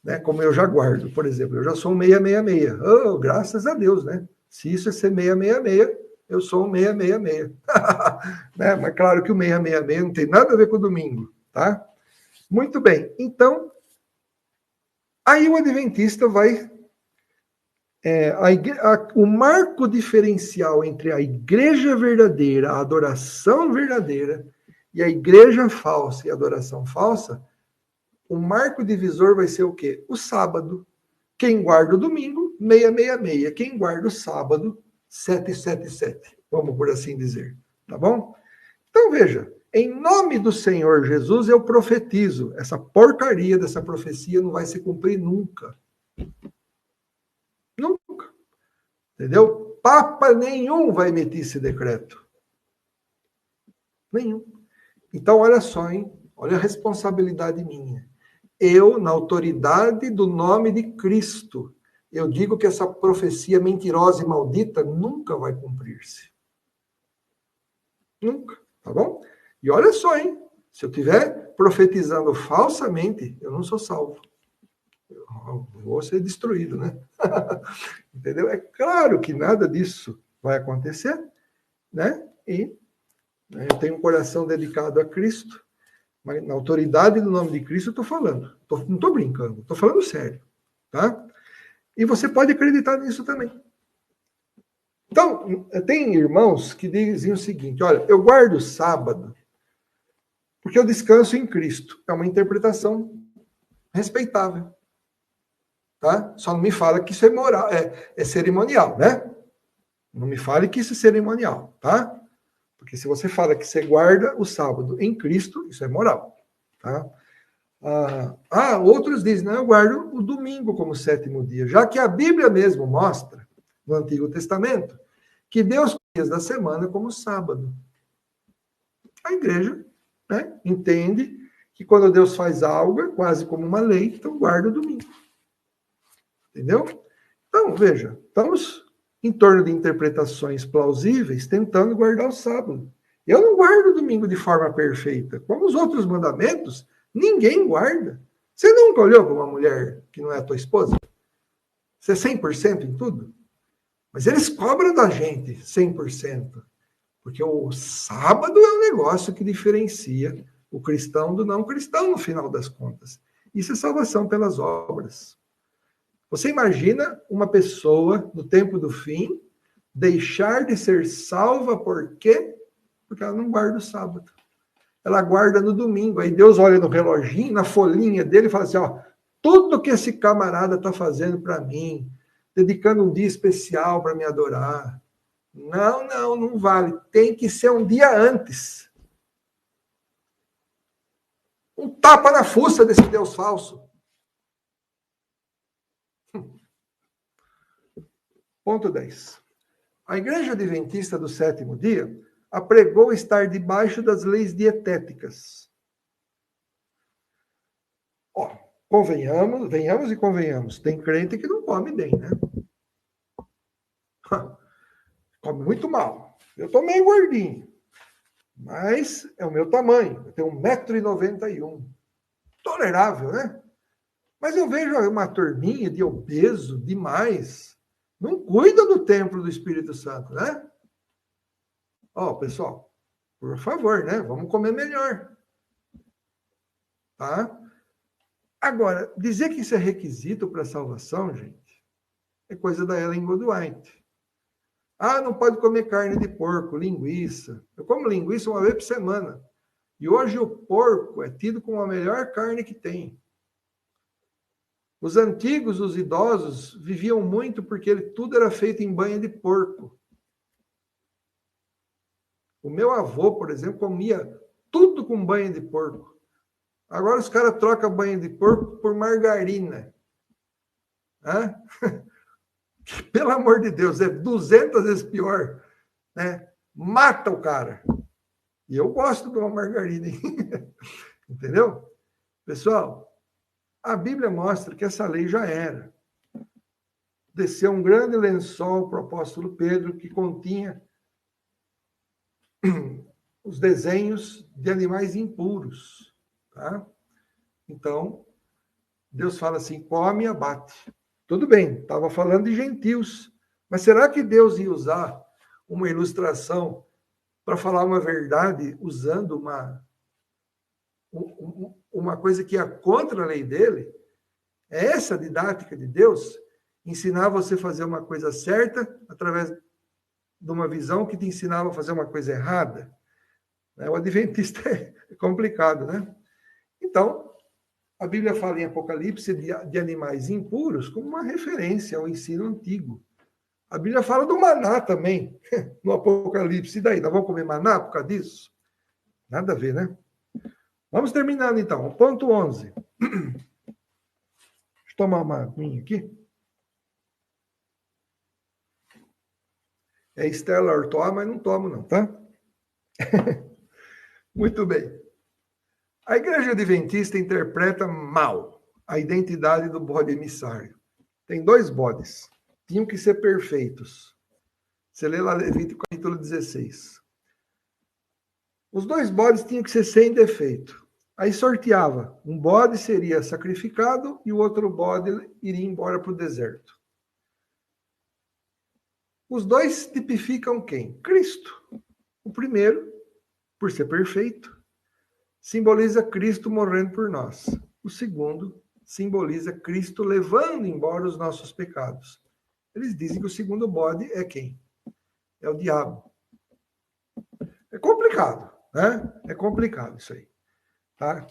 Né? Como eu já guardo, por exemplo. Eu já sou um 666. Oh, graças a Deus, né? Se isso é ser 666, eu sou um 666. Né? Mas claro que o 666 não tem nada a ver com o domingo, tá? Muito bem. Então, aí o adventista vai... o marco diferencial entre a igreja verdadeira, a adoração verdadeira, e a igreja falsa e a adoração falsa, o marco divisor vai ser o quê? O sábado. Quem guarda o domingo, 666. Quem guarda o sábado, 777. Vamos por assim dizer. Tá bom? Então, veja. Em nome do Senhor Jesus, eu profetizo. Essa porcaria dessa profecia não vai se cumprir nunca. Nunca. Entendeu? Papa nenhum vai emitir esse decreto. Nenhum. Então, olha só, hein? Olha a responsabilidade minha. Eu, na autoridade do nome de Cristo, eu digo que essa profecia mentirosa e maldita nunca vai cumprir-se. Nunca, tá bom? E olha só, hein? Se eu estiver profetizando falsamente, eu não sou salvo. Eu vou ser destruído, né? Entendeu? É claro que nada disso vai acontecer, né? E eu tenho um coração dedicado a Cristo, mas na autoridade do nome de Cristo eu estou falando. Não estou brincando, estou falando sério, tá? E você pode acreditar nisso também. Então, tem irmãos que dizem o seguinte, olha, eu guardo o sábado porque eu descanso em Cristo. É uma interpretação respeitável. Tá? Só não me fala que isso é moral, é cerimonial, né? Não me fale que isso é cerimonial, tá? Porque se você fala que você guarda o sábado em Cristo, isso é moral, tá? Outros dizem, não, eu guardo o domingo como sétimo dia, já que a Bíblia mesmo mostra, no Antigo Testamento, que Deus fez dias da semana como sábado. A igreja, né, entende que quando Deus faz algo, é quase como uma lei, então guarda o domingo. Entendeu? Então, veja, estamos em torno de interpretações plausíveis, tentando guardar o sábado. Eu não guardo o domingo de forma perfeita. Como os outros mandamentos, ninguém guarda. Você nunca olhou para uma mulher que não é a tua esposa? Você é 100% em tudo? Mas eles cobram da gente 100%. Porque o sábado é um negócio que diferencia o cristão do não cristão, no final das contas. Isso é salvação pelas obras. Você imagina uma pessoa, no tempo do fim, deixar de ser salva por quê? Porque ela não guarda o sábado. Ela guarda no domingo. Aí Deus olha no reloginho, na folhinha dele e fala assim, ó, tudo que esse camarada está fazendo para mim, dedicando um dia especial para me adorar. Não vale. Tem que ser um dia antes. Um tapa na fuça desse Deus falso. Ponto 10. A Igreja Adventista do Sétimo Dia apregou estar debaixo das leis dietéticas. Ó, venhamos e convenhamos. Tem crente que não come bem, né? Come muito mal. Eu estou meio gordinho. Mas é o meu tamanho. Eu tenho 1,91 m. Tolerável, né? Mas eu vejo uma turminha de obeso demais. Não cuida do templo do Espírito Santo, né? Ó, pessoal, por favor, né? Vamos comer melhor. Tá? Agora, dizer que isso é requisito para a salvação, gente, é coisa da Ellen Goodwhite. Ah, não pode comer carne de porco, linguiça. Eu como linguiça uma vez por semana. E hoje o porco é tido como a melhor carne que tem. Os antigos, os idosos, viviam muito porque tudo era feito em banha de porco. O meu avô, por exemplo, comia tudo com banha de porco. Agora os caras trocam banha de porco por margarina. Hã? Pelo amor de Deus, é 200 vezes pior. Né? Mata o cara. E eu gosto de uma margarina. Entendeu? Pessoal, a Bíblia mostra que essa lei já era. Desceu um grande lençol para o apóstolo Pedro que continha os desenhos de animais impuros. Tá? Então, Deus fala assim, come e abate. Tudo bem, estava falando de gentios. Mas será que Deus ia usar uma ilustração para falar uma verdade usando uma coisa que é contra a lei dele? É essa a didática de Deus? Ensinar você a fazer uma coisa certa através de uma visão que te ensinava a fazer uma coisa errada? O adventista é complicado, né? Então, a Bíblia fala em Apocalipse de animais impuros como uma referência ao ensino antigo. A Bíblia fala do maná também, no Apocalipse. E daí? Nós vamos comer maná por causa disso? Nada a ver, né? Vamos terminando, então. O ponto 11. Deixa eu tomar uma aguinha aqui. É Stella Artois, mas não tomo não, tá? Muito bem. A Igreja Adventista interpreta mal a identidade do bode emissário. Tem 2 bodes. Tinham que ser perfeitos. Você lê lá Levítico capítulo 16. Os 2 bodes tinham que ser sem defeito. Aí sorteava. Um bode seria sacrificado e o outro bode iria embora para o deserto. Os 2 tipificam quem? Cristo. O primeiro, por ser perfeito, simboliza Cristo morrendo por nós. O segundo simboliza Cristo levando embora os nossos pecados. Eles dizem que o segundo bode é quem? É o diabo. É complicado, né? É complicado isso aí. Tá?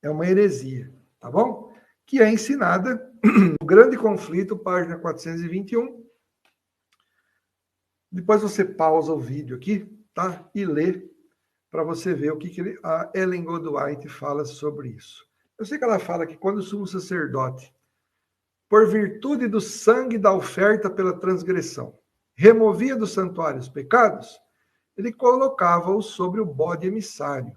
É uma heresia, tá bom? Que é ensinada no Grande Conflito, página 421. Depois você pausa o vídeo aqui, tá? E lê para você ver o que a Ellen Goodwhite fala sobre isso. Eu sei que ela fala que quando o sumo sacerdote, por virtude do sangue da oferta pela transgressão, removia do santuário os pecados, ele colocava-os sobre o bode emissário.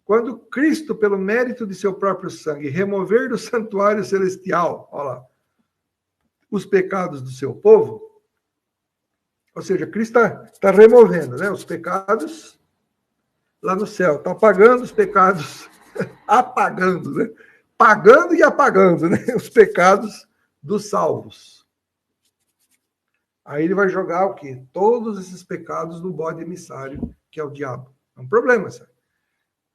Quando Cristo, pelo mérito de seu próprio sangue, remover do santuário celestial, olha lá, os pecados do seu povo, ou seja, Cristo está removendo, né, os pecados lá no céu, está apagando os pecados, apagando, né? Pagando e apagando, né? Os pecados dos salvos. Aí ele vai jogar o quê? Todos esses pecados no bode emissário, que é o diabo. É um problema sério.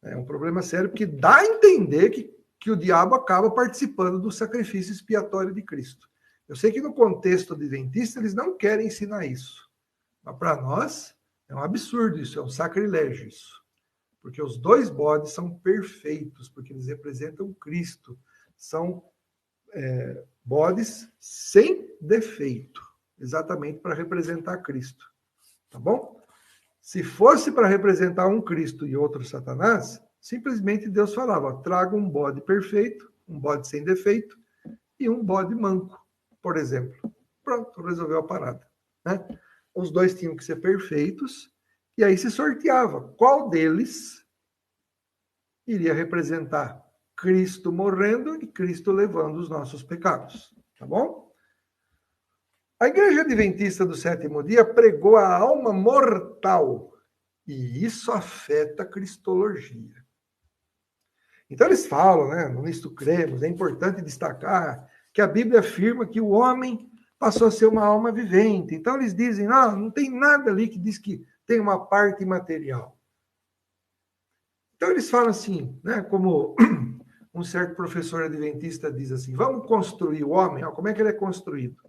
É um problema sério, porque dá a entender que que o diabo acaba participando do sacrifício expiatório de Cristo. Eu sei que no contexto adventista eles não querem ensinar isso, mas para nós é um absurdo isso, é um sacrilégio isso. Porque os dois bodes são perfeitos, porque eles representam Cristo. São bodes sem defeito, exatamente para representar Cristo. Tá bom? Se fosse para representar um Cristo e outro Satanás, simplesmente Deus falava, traga um bode perfeito, um bode sem defeito e um bode manco, por exemplo. Pronto, resolveu a parada. Né? Os dois tinham que ser perfeitos, e aí se sorteava qual deles iria representar Cristo morrendo e Cristo levando os nossos pecados. Tá bom? A Igreja Adventista do Sétimo Dia pregou a alma mortal, e isso afeta a cristologia. Então eles falam, né, no Nisto Cremos, é importante destacar que a Bíblia afirma que o homem passou a ser uma alma vivente. Então eles dizem, não tem nada ali que diz que tem uma parte imaterial. Então eles falam assim, né, como um certo professor adventista diz assim, vamos construir o homem, como é que ele é construído?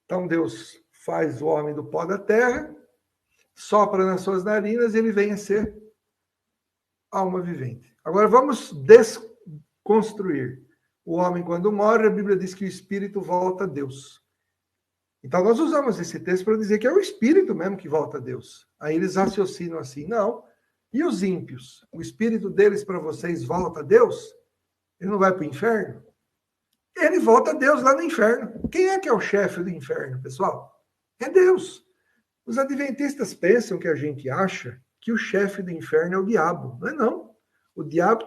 Então Deus faz o homem do pó da terra, sopra nas suas narinas e ele vem a ser alma vivente. Agora vamos desconstruir. O homem, quando morre, a Bíblia diz que o espírito volta a Deus. Então nós usamos esse texto para dizer que é o espírito mesmo que volta a Deus. Aí eles raciocinam assim, não. E os ímpios? O espírito deles para vocês volta a Deus? Ele não vai para o inferno? Ele volta a Deus lá no inferno. Quem é que é o chefe do inferno, pessoal? É Deus. Os adventistas pensam que a gente acha que o chefe do inferno é o diabo. Não é não. O diabo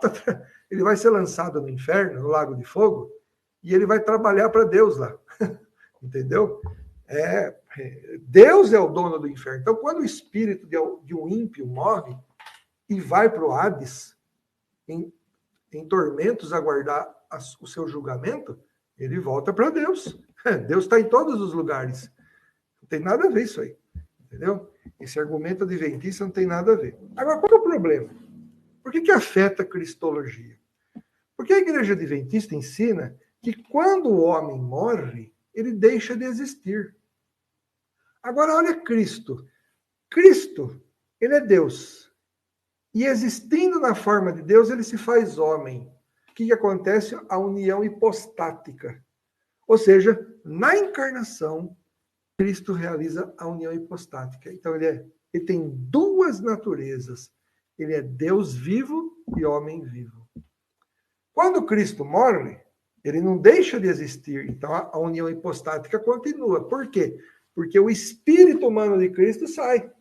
ele vai ser lançado no inferno, no lago de fogo, e ele vai trabalhar para Deus lá. Entendeu? Deus é o dono do inferno. Então, quando o espírito de um ímpio morre e vai para o Hades, em tormentos aguardar o seu julgamento, ele volta para Deus. Deus está em todos os lugares. Não tem nada a ver isso aí. Entendeu? Esse argumento adventista não tem nada a ver. Agora, qual é o problema? Por que afeta a cristologia? Porque a Igreja Adventista ensina que quando o homem morre, ele deixa de existir. Agora, olha Cristo. Cristo, ele é Deus. E existindo na forma de Deus, ele se faz homem. O que acontece? A união hipostática. Ou seja, na encarnação, Cristo realiza a união hipostática. Então, ele tem duas naturezas. Ele é Deus vivo e homem vivo. Quando Cristo morre, ele não deixa de existir. Então, a união hipostática continua. Por quê? Porque o espírito humano de Cristo sai.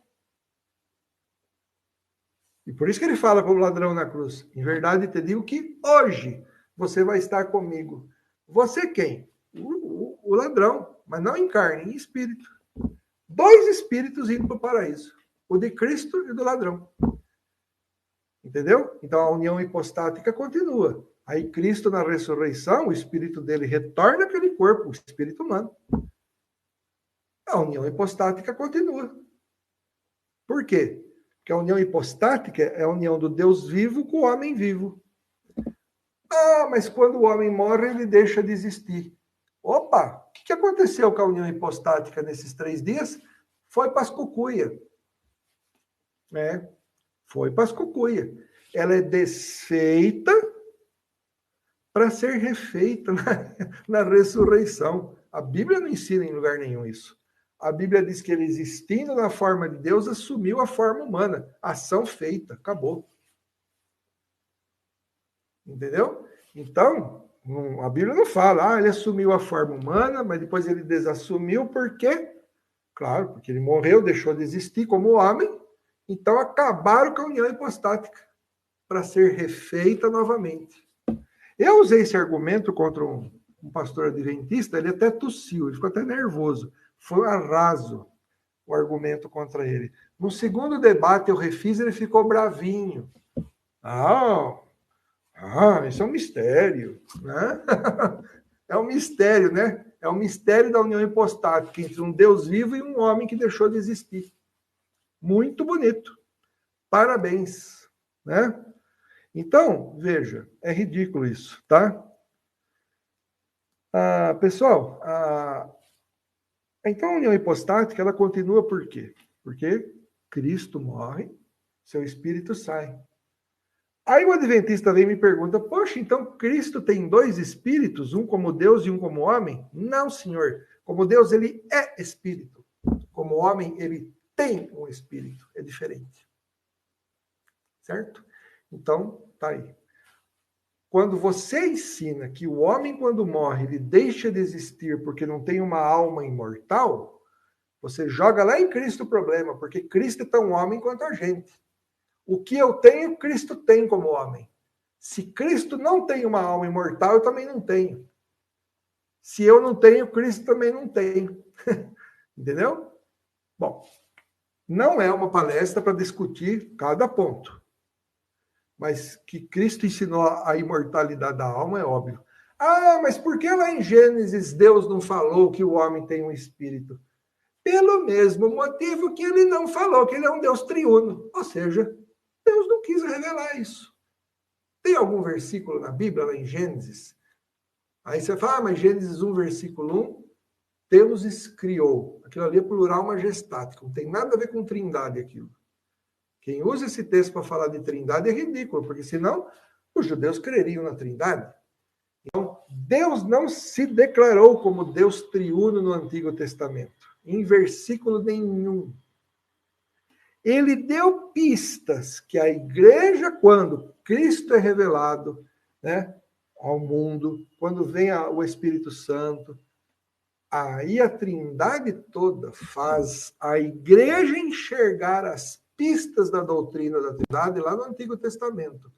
E por isso que ele fala para o ladrão na cruz, em verdade te digo que hoje você vai estar comigo. Você quem? O ladrão, mas não em carne, em espírito. Dois espíritos indo para o paraíso. O de Cristo e o do ladrão. Entendeu? Então a união hipostática continua. Aí Cristo na ressurreição, o espírito dele retorna àquele corpo, o espírito humano. A união hipostática continua. Por quê? Porque a união hipostática é a união do Deus vivo com o homem vivo. Mas quando o homem morre, ele deixa de existir. Opa! O que aconteceu com a união hipostática nesses 3 dias? Foi para as cucuia. Foi para as cucuia. Ela é desfeita para ser refeita na ressurreição. A Bíblia não ensina em lugar nenhum isso. A Bíblia diz que ele, existindo na forma de Deus, assumiu a forma humana. Ação feita, acabou. Entendeu? Então, a Bíblia não fala, ele assumiu a forma humana, mas depois ele desassumiu, por quê? Claro, porque ele morreu, deixou de existir como homem, então acabaram com a união hipostática, para ser refeita novamente. Eu usei esse argumento contra um pastor adventista, ele até tossiu, ele ficou até nervoso. Foi raso o argumento contra ele. No segundo debate eu refiz, ele ficou bravinho. Isso é um mistério, né? É um mistério, né? É o mistério da união hipostática entre um Deus vivo e um homem que deixou de existir. Muito bonito. Parabéns, né? Então, veja, é ridículo isso, tá? Pessoal, então a união hipostática, ela continua por quê? Porque Cristo morre, seu espírito sai. Aí o adventista vem e me pergunta, poxa, então Cristo tem dois espíritos, um como Deus e um como homem? Não, senhor. Como Deus, ele é espírito. Como homem, ele tem um espírito. É diferente. Certo? Então, tá aí. Quando você ensina que o homem, quando morre, ele deixa de existir porque não tem uma alma imortal, você joga lá em Cristo o problema, porque Cristo é tão homem quanto a gente. O que eu tenho, Cristo tem como homem. Se Cristo não tem uma alma imortal, eu também não tenho. Se eu não tenho, Cristo também não tem. Entendeu? Bom, não é uma palestra para discutir cada ponto. Mas que Cristo ensinou a imortalidade da alma é óbvio. Mas por que lá em Gênesis Deus não falou que o homem tem um espírito? Pelo mesmo motivo que ele não falou que ele é um Deus triuno. Ou seja, Deus não quis revelar isso. Tem algum versículo na Bíblia, lá em Gênesis? Aí você fala, mas Gênesis 1, versículo 1, Deus criou. Aquilo ali é plural majestático, não tem nada a ver com trindade aquilo. Quem usa esse texto para falar de trindade é ridículo, porque senão os judeus creriam na trindade. Então, Deus não se declarou como Deus triuno no Antigo Testamento, em versículo nenhum. Ele deu pistas que a igreja, quando Cristo é revelado, né, ao mundo, quando vem o Espírito Santo, aí a trindade toda faz a igreja enxergar as pistas da doutrina da trindade lá no Antigo Testamento.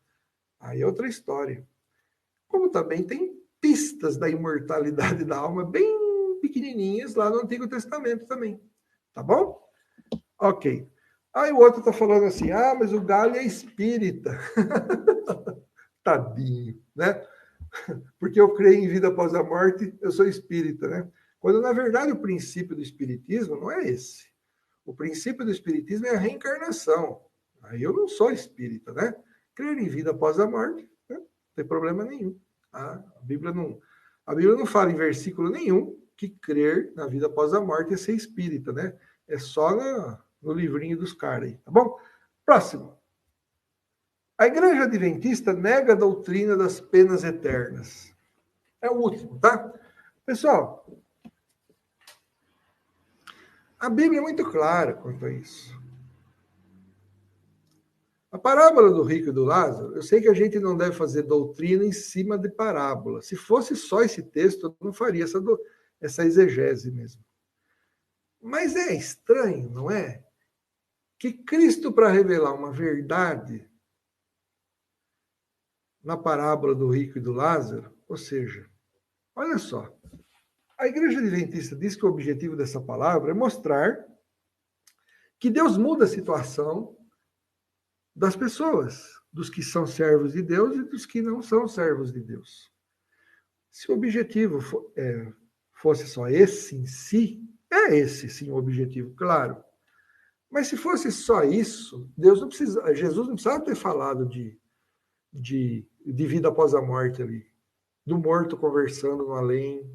Aí é outra história. Como também tem pistas da imortalidade da alma bem pequenininhas lá no Antigo Testamento também. Tá bom? Ok. Aí o outro está falando assim, mas o Galho é espírita. Tadinho, né? Porque eu creio em vida após a morte, eu sou espírita, né? Quando, na verdade, o princípio do espiritismo não é esse. O princípio do espiritismo é a reencarnação. Aí eu não sou espírita, né? Crer em vida após a morte, né? Não tem problema nenhum. A Bíblia não fala em versículo nenhum que crer na vida após a morte é ser espírita, né? É só no livrinho dos caras aí, tá bom? Próximo. A Igreja Adventista nega a doutrina das penas eternas. É o último, tá? Pessoal, a Bíblia é muito clara quanto a isso. A parábola do rico e do Lázaro, eu sei que a gente não deve fazer doutrina em cima de parábola. Se fosse só esse texto, eu não faria essa exegese mesmo. Mas é estranho, não é? Que Cristo, para revelar uma verdade na parábola do rico e do Lázaro, ou seja, olha só, a Igreja Adventista diz que o objetivo dessa palavra é mostrar que Deus muda a situação das pessoas, dos que são servos de Deus e dos que não são servos de Deus. Se o objetivo fosse só esse em si, é esse sim o objetivo, claro. Mas se fosse só isso, Jesus não precisava ter falado de vida após a morte ali, do morto conversando no além.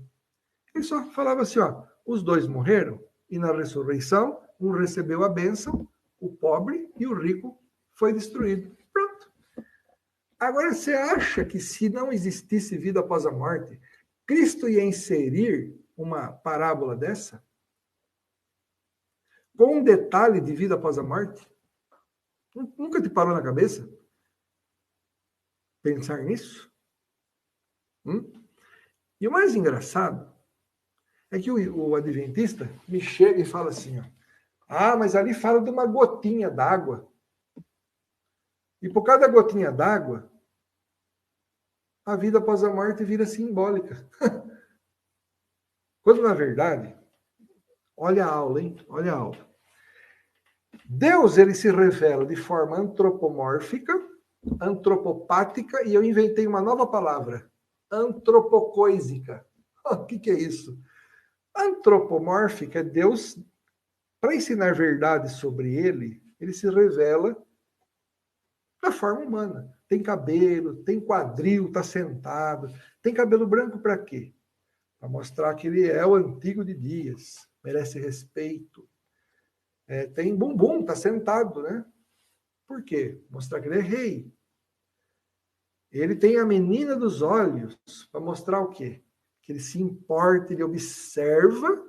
Ele só falava assim, os dois morreram e na ressurreição um recebeu a bênção, o pobre, e o rico foi destruído. Pronto. Agora, você acha que se não existisse vida após a morte, Cristo ia inserir uma parábola dessa? Com um detalhe de vida após a morte? Nunca te parou na cabeça pensar nisso? E o mais engraçado é que o adventista me chega e fala assim, mas ali fala de uma gotinha d'água. E por causa da gotinha d'água, a vida após a morte vira simbólica. Quando, na verdade, olha a aula, hein? Olha a aula. Deus, ele se revela de forma antropomórfica, antropopática, e eu inventei uma nova palavra, antropocoísica. O que é isso? Antropomórfica é Deus, para ensinar verdade sobre ele se revela da forma humana. tem cabelo, tem quadril, está sentado. Tem cabelo branco para quê? Para mostrar que ele é o antigo de dias, merece respeito. Tem bumbum, está sentado, né? Por quê? Mostrar que ele é rei. Ele tem a menina dos olhos, para mostrar o quê? Que ele se importa, ele observa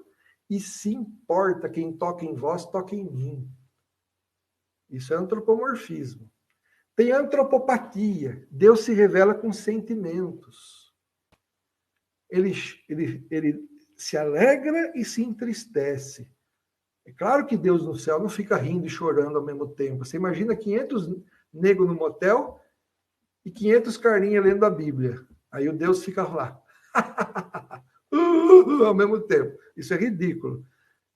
e se importa. Quem toca em vós, toca em mim. Isso é antropomorfismo. Tem antropopatia. Deus se revela com sentimentos. Ele se alegra e se entristece. É claro que Deus no céu não fica rindo e chorando ao mesmo tempo. Você imagina 500 negros no motel e 500 carinha lendo a Bíblia. Aí o Deus fica lá. Ao mesmo tempo. Isso é ridículo.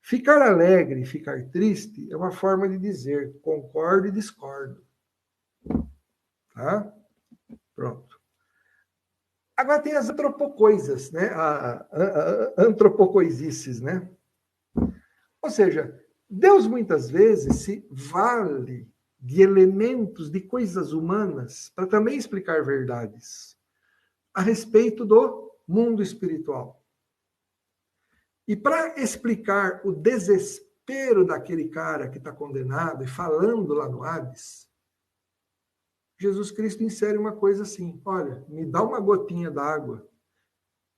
Ficar alegre e ficar triste é uma forma de dizer concordo e discordo. Tá? Pronto. Agora tem as antropocoisas, né? A antropocoisices, né? Ou seja, Deus muitas vezes se vale de elementos, de coisas humanas, para também explicar verdades a respeito do mundo espiritual. E para explicar o desespero daquele cara que está condenado e falando lá no Hades, Jesus Cristo insere uma coisa assim: olha, me dá uma gotinha d'água.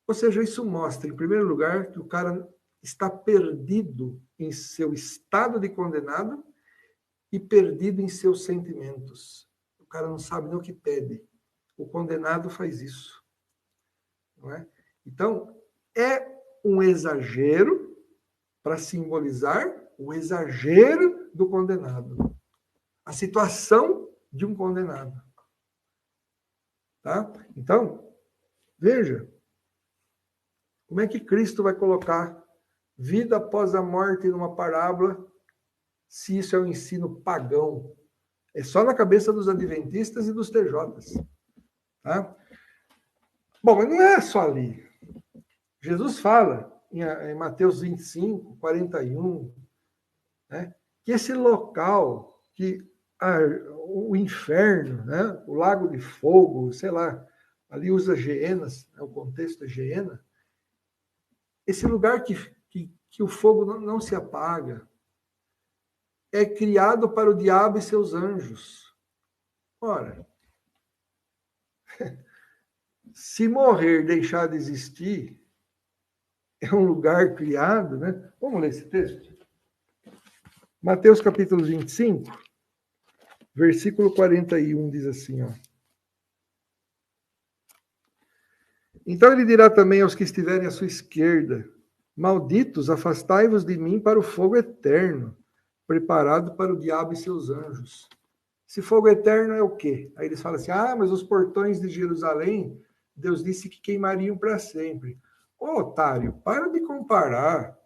Ou seja, isso mostra, em primeiro lugar, que o cara está perdido em seu estado de condenado e perdido em seus sentimentos. O cara não sabe nem o que pede. O condenado faz isso. Não é? Então, é um exagero para simbolizar o exagero do condenado. A situação de um condenado. Tá? Então, veja, como é que Cristo vai colocar vida após a morte numa parábola, se isso é um ensino pagão? É só na cabeça dos adventistas e dos TJs. Tá? Bom, mas não é só ali. Jesus fala em Mateus 25, 41, né, que esse local, que o inferno, né, o lago de fogo, sei lá, ali usa Geenas, né, o contexto é Geena, esse lugar que o fogo não se apaga, é criado para o diabo e seus anjos. Ora, se morrer, deixar de existir, é um lugar criado, né? Vamos ler esse texto? Mateus capítulo 25, versículo 41, diz assim, ó. Então ele dirá também aos que estiverem à sua esquerda: malditos, afastai-vos de mim para o fogo eterno, preparado para o diabo e seus anjos. Esse fogo eterno é o quê? Aí eles falam assim: mas os portões de Jerusalém, Deus disse que queimariam para sempre. Ô, otário, para de comparar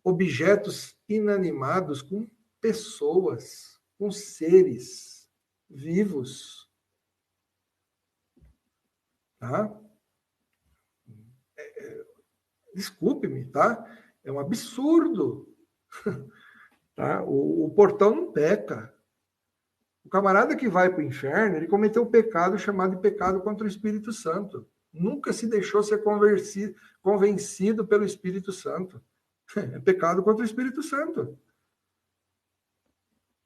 objetos inanimados com pessoas, com seres vivos. Tá? Desculpe-me, tá? É um absurdo. Tá? O portão não peca. O camarada que vai para o inferno, ele cometeu um pecado chamado de pecado contra o Espírito Santo. Nunca se deixou ser convencido pelo Espírito Santo. É pecado contra o Espírito Santo.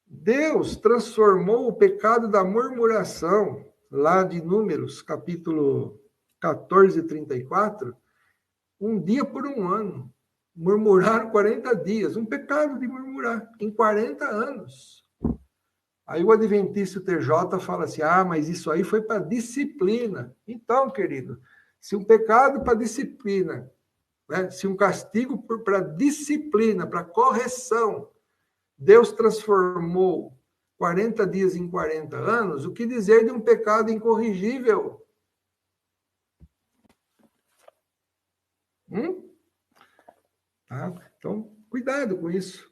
Deus transformou o pecado da murmuração, lá de Números, capítulo 14, 34, um dia por um ano. Murmuraram 40 dias. Um pecado de murmurar em 40 anos. Aí o Adventista TJ fala assim: mas isso aí foi para disciplina. Então, querido, se um pecado para disciplina, né, se um castigo para disciplina, para correção, Deus transformou 40 dias em 40 anos, o que dizer de um pecado incorrigível? Tá? Então, cuidado com isso.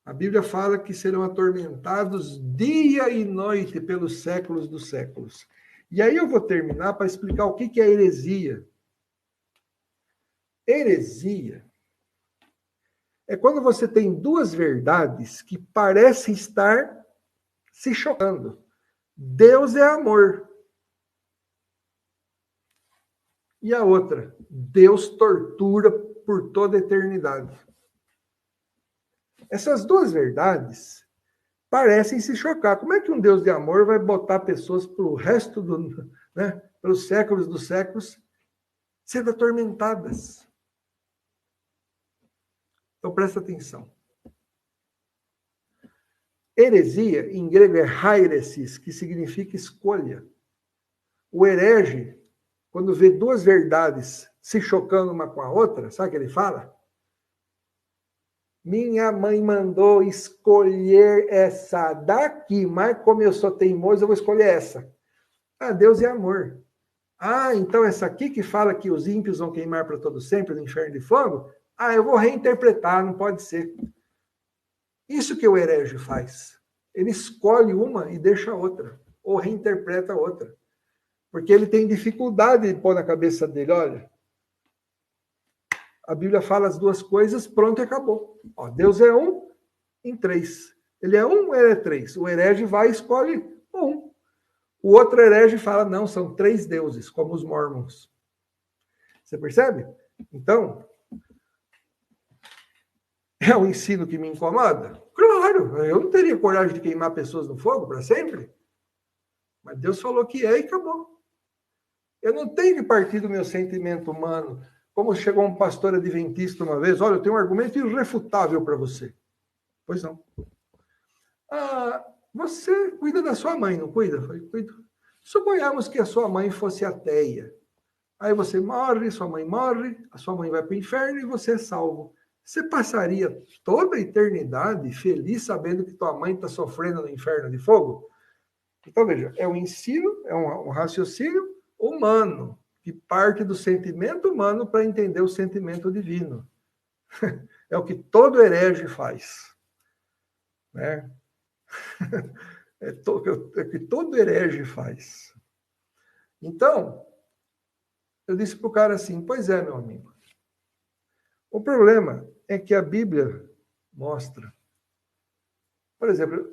A Bíblia fala que serão atormentados dia e noite pelos séculos dos séculos. E aí eu vou terminar para explicar o que é heresia. Heresia é quando você tem duas verdades que parecem estar se chocando. Deus é amor. E a outra, Deus tortura por toda a eternidade. Essas duas verdades parecem se chocar. Como é que um Deus de amor vai botar pessoas para o resto do, né, pelos séculos dos séculos, sendo atormentadas? Então presta atenção. Heresia, em grego, é hairesis, que significa escolha. O herege, quando vê duas verdades se chocando uma com a outra, sabe o que ele fala? Minha mãe mandou escolher essa daqui, mas como eu sou teimoso, eu vou escolher essa. Ah, Deus é amor. Ah, então essa aqui que fala que os ímpios vão queimar para todo sempre no inferno de fogo? Ah, eu vou reinterpretar, não pode ser. Isso que o herege faz. Ele escolhe uma e deixa a outra, ou reinterpreta a outra. Porque ele tem dificuldade de pôr na cabeça dele, olha, a Bíblia fala as duas coisas, pronto e acabou. Ó, Deus é um em três. Ele é um, ele é três. O herege vai e escolhe um. O outro herege fala, não, são três deuses, como os mormons. Você percebe? Então, é um ensino que me incomoda? Claro, eu não teria coragem de queimar pessoas no fogo para sempre. Mas Deus falou que é e acabou. Eu não tenho que partir do meu sentimento humano. Como chegou um pastor adventista uma vez, olha, eu tenho um argumento irrefutável para você. Pois não. Ah, você cuida da sua mãe, não cuida? Eu falei, cuido. Suponhamos que a sua mãe fosse ateia. Aí você morre, sua mãe morre, a sua mãe vai para o inferno e você é salvo. Você passaria toda a eternidade feliz sabendo que tua mãe está sofrendo no inferno de fogo? Então, veja, é um ensino, é um raciocínio humano, que parte do sentimento humano para entender o sentimento divino. É o que todo herege faz. Né? É o que todo herege faz. Então, eu disse para o cara assim, pois é, meu amigo. O problema é que a Bíblia mostra. Por exemplo,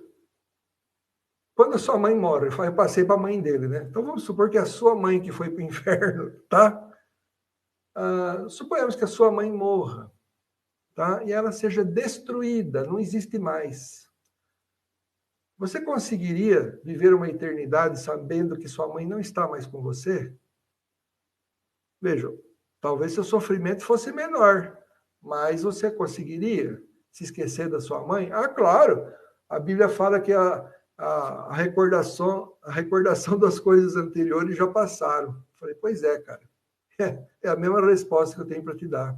quando a sua mãe morre, eu passei para a mãe dele, né? Então vamos supor que a sua mãe que foi para o inferno, tá? Suponhamos que a sua mãe morra, tá? E ela seja destruída, não existe mais. Você conseguiria viver uma eternidade sabendo que sua mãe não está mais com você? Veja, talvez seu sofrimento fosse menor, mas você conseguiria se esquecer da sua mãe? Ah, claro! A Bíblia fala que a recordação das coisas anteriores já passaram. Falei, pois é, cara. É a mesma resposta que eu tenho para te dar.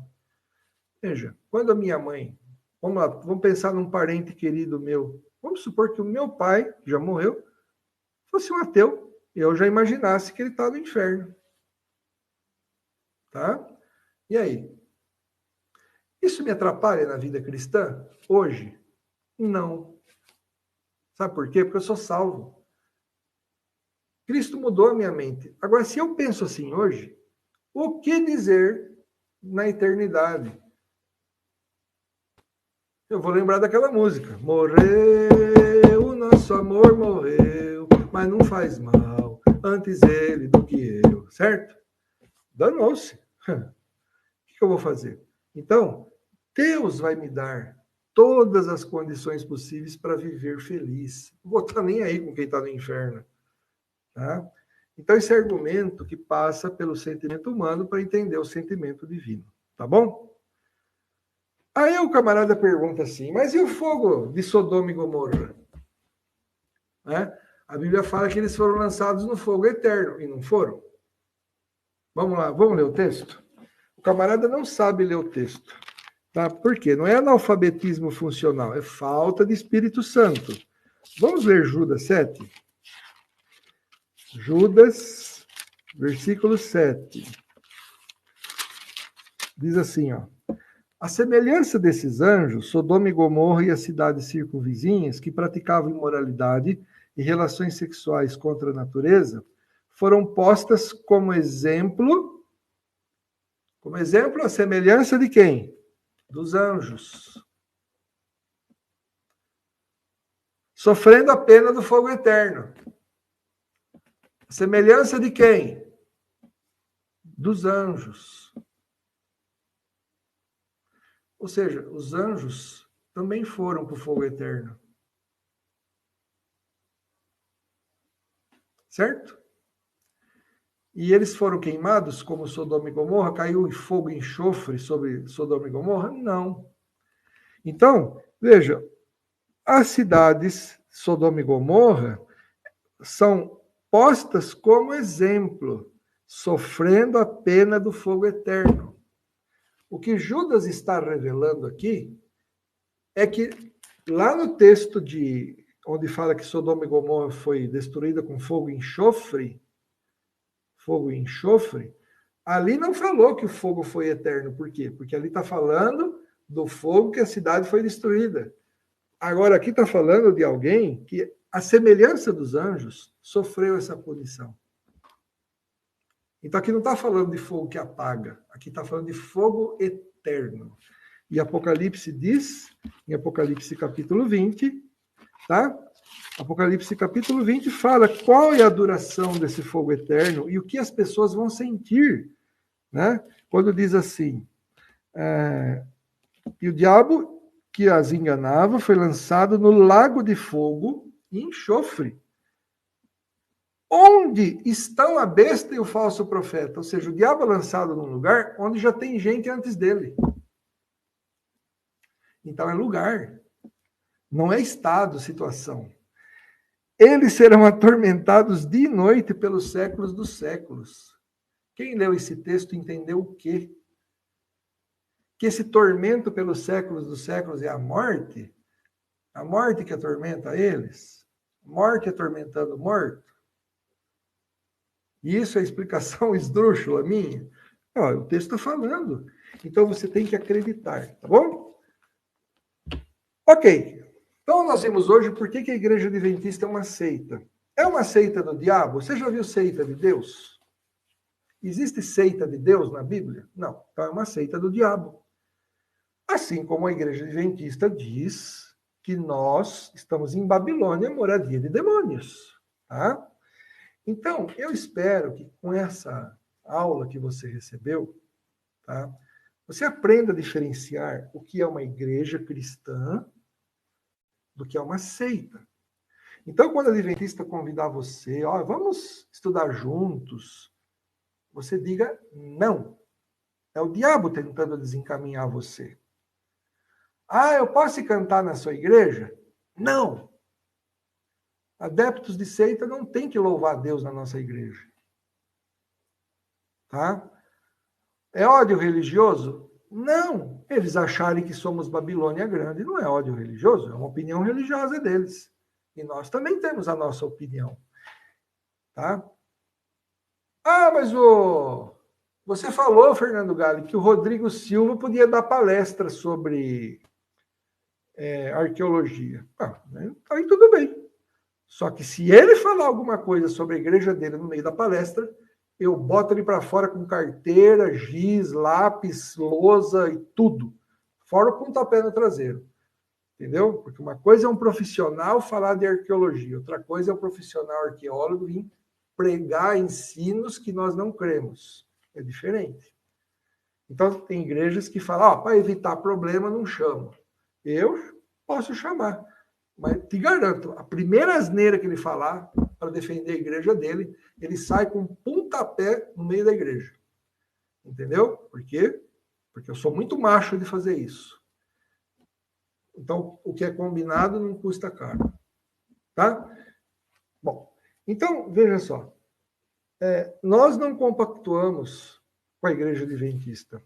Veja, quando a minha mãe, vamos lá, vamos pensar num parente querido meu. Vamos supor que o meu pai, que já morreu, fosse um ateu, e eu já imaginasse que ele está no inferno. Tá? E aí? Isso me atrapalha na vida cristã? Hoje? Não. Sabe por quê? Porque eu sou salvo. Cristo mudou a minha mente. Agora, se eu penso assim hoje, o que dizer na eternidade? Eu vou lembrar daquela música. Morreu, o nosso amor morreu, mas não faz mal, antes ele do que eu, certo? Danou-se. O que eu vou fazer? Então, Deus vai me dar todas as condições possíveis para viver feliz. Não vou estar nem aí com quem está no inferno. Tá? Então, esse argumento que passa pelo sentimento humano para entender o sentimento divino. Tá bom? Aí o camarada pergunta assim, mas e o fogo de Sodoma e Gomorra? Né? A Bíblia fala que eles foram lançados no fogo eterno, e não foram. Vamos lá, vamos ler o texto? O camarada não sabe ler o texto. Tá? Por quê? Não é analfabetismo funcional, é falta de Espírito Santo. Vamos ler Judas 7? Judas, versículo 7. Diz assim, ó. A semelhança desses anjos, Sodoma e Gomorra e as cidades circunvizinhas, que praticavam imoralidade e relações sexuais contra a natureza, foram postas como exemplo a semelhança de quem? Dos anjos. Sofrendo a pena do fogo eterno. Semelhança de quem? Dos anjos. Ou seja, os anjos também foram para o fogo eterno. Certo? E eles foram queimados como Sodoma e Gomorra? Caiu fogo e enxofre sobre Sodoma e Gomorra? Não. Então, veja, as cidades Sodoma e Gomorra são postas como exemplo, sofrendo a pena do fogo eterno. O que Judas está revelando aqui é que lá no texto onde fala que Sodoma e Gomorra foi destruída com fogo e enxofre, ali não falou que o fogo foi eterno. Por quê? Porque ali está falando do fogo que a cidade foi destruída. Agora, aqui está falando de alguém que, a semelhança dos anjos, sofreu essa punição. Então, aqui não está falando de fogo que apaga. Aqui está falando de fogo eterno. E Apocalipse diz, em Apocalipse capítulo 20, tá? Apocalipse capítulo 20 fala qual é a duração desse fogo eterno e o que as pessoas vão sentir, né? Quando diz assim, e o diabo que as enganava foi lançado no lago de fogo e enxofre, onde estão a besta e o falso profeta. Ou seja, o diabo é lançado num lugar onde já tem gente antes dele. Então é lugar, não é estado, situação. Eles serão atormentados dia e noite pelos séculos dos séculos. Quem leu esse texto entendeu o quê? Que esse tormento pelos séculos dos séculos é a morte? A morte que atormenta eles? Morte atormentando o morto? E isso é a explicação esdrúxula minha? Não, o texto está falando. Então você tem que acreditar, tá bom? Ok. Então nós vimos hoje por que a Igreja Adventista é uma seita. É uma seita do diabo? Você já viu seita de Deus? Existe seita de Deus na Bíblia? Não. Então é uma seita do diabo. Assim como a Igreja Adventista diz que nós estamos em Babilônia, moradia de demônios. Tá? Então, eu espero que com essa aula que você recebeu, tá, você aprenda a diferenciar o que é uma igreja cristã do que é uma seita. Então, quando a Adventista convidar você, vamos estudar juntos, você diga não. É o diabo tentando desencaminhar você. Eu posso cantar na sua igreja? Não. Adeptos de seita não tem que louvar a Deus na nossa igreja. Tá? É ódio religioso? Não. Eles acharem que somos Babilônia Grande não é ódio religioso, é uma opinião religiosa deles. E nós também temos a nossa opinião. Tá? Mas você falou, Fernando Galli, que o Rodrigo Silva podia dar palestra sobre arqueologia. Aí tudo bem. Só que se ele falar alguma coisa sobre a igreja dele no meio da palestra, eu boto ele para fora com carteira, giz, lápis, lousa e tudo. Fora o pontapé no traseiro. Entendeu? Porque uma coisa é um profissional falar de arqueologia, outra coisa é um profissional arqueólogo vir pregar ensinos que nós não cremos. É diferente. Então, tem igrejas que falam, para evitar problema, não chamo. Eu posso chamar. Mas te garanto, a primeira asneira que ele falar para defender a igreja dele, ele sai com um pontapé no meio da igreja. Entendeu? Por quê? Porque eu sou muito macho de fazer isso. Então, o que é combinado não custa caro. Tá? Bom, então, veja só. Nós não compactuamos com a igreja adventista.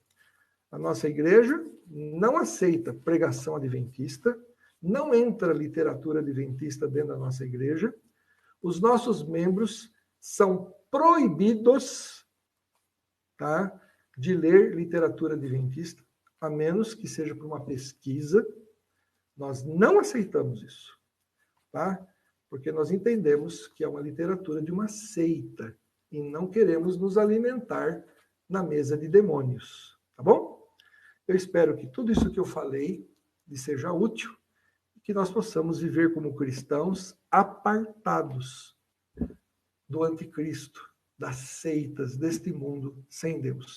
A nossa igreja não aceita pregação adventista, não entra literatura adventista dentro da nossa igreja. Os nossos membros são proibidos, tá, de ler literatura adventista, a menos que seja por uma pesquisa. Nós não aceitamos isso, tá? Porque nós entendemos que é uma literatura de uma seita e não queremos nos alimentar na mesa de demônios, tá bom? Eu espero que tudo isso que eu falei lhe seja útil e que nós possamos viver como cristãos apartados do anticristo, das seitas deste mundo sem Deus.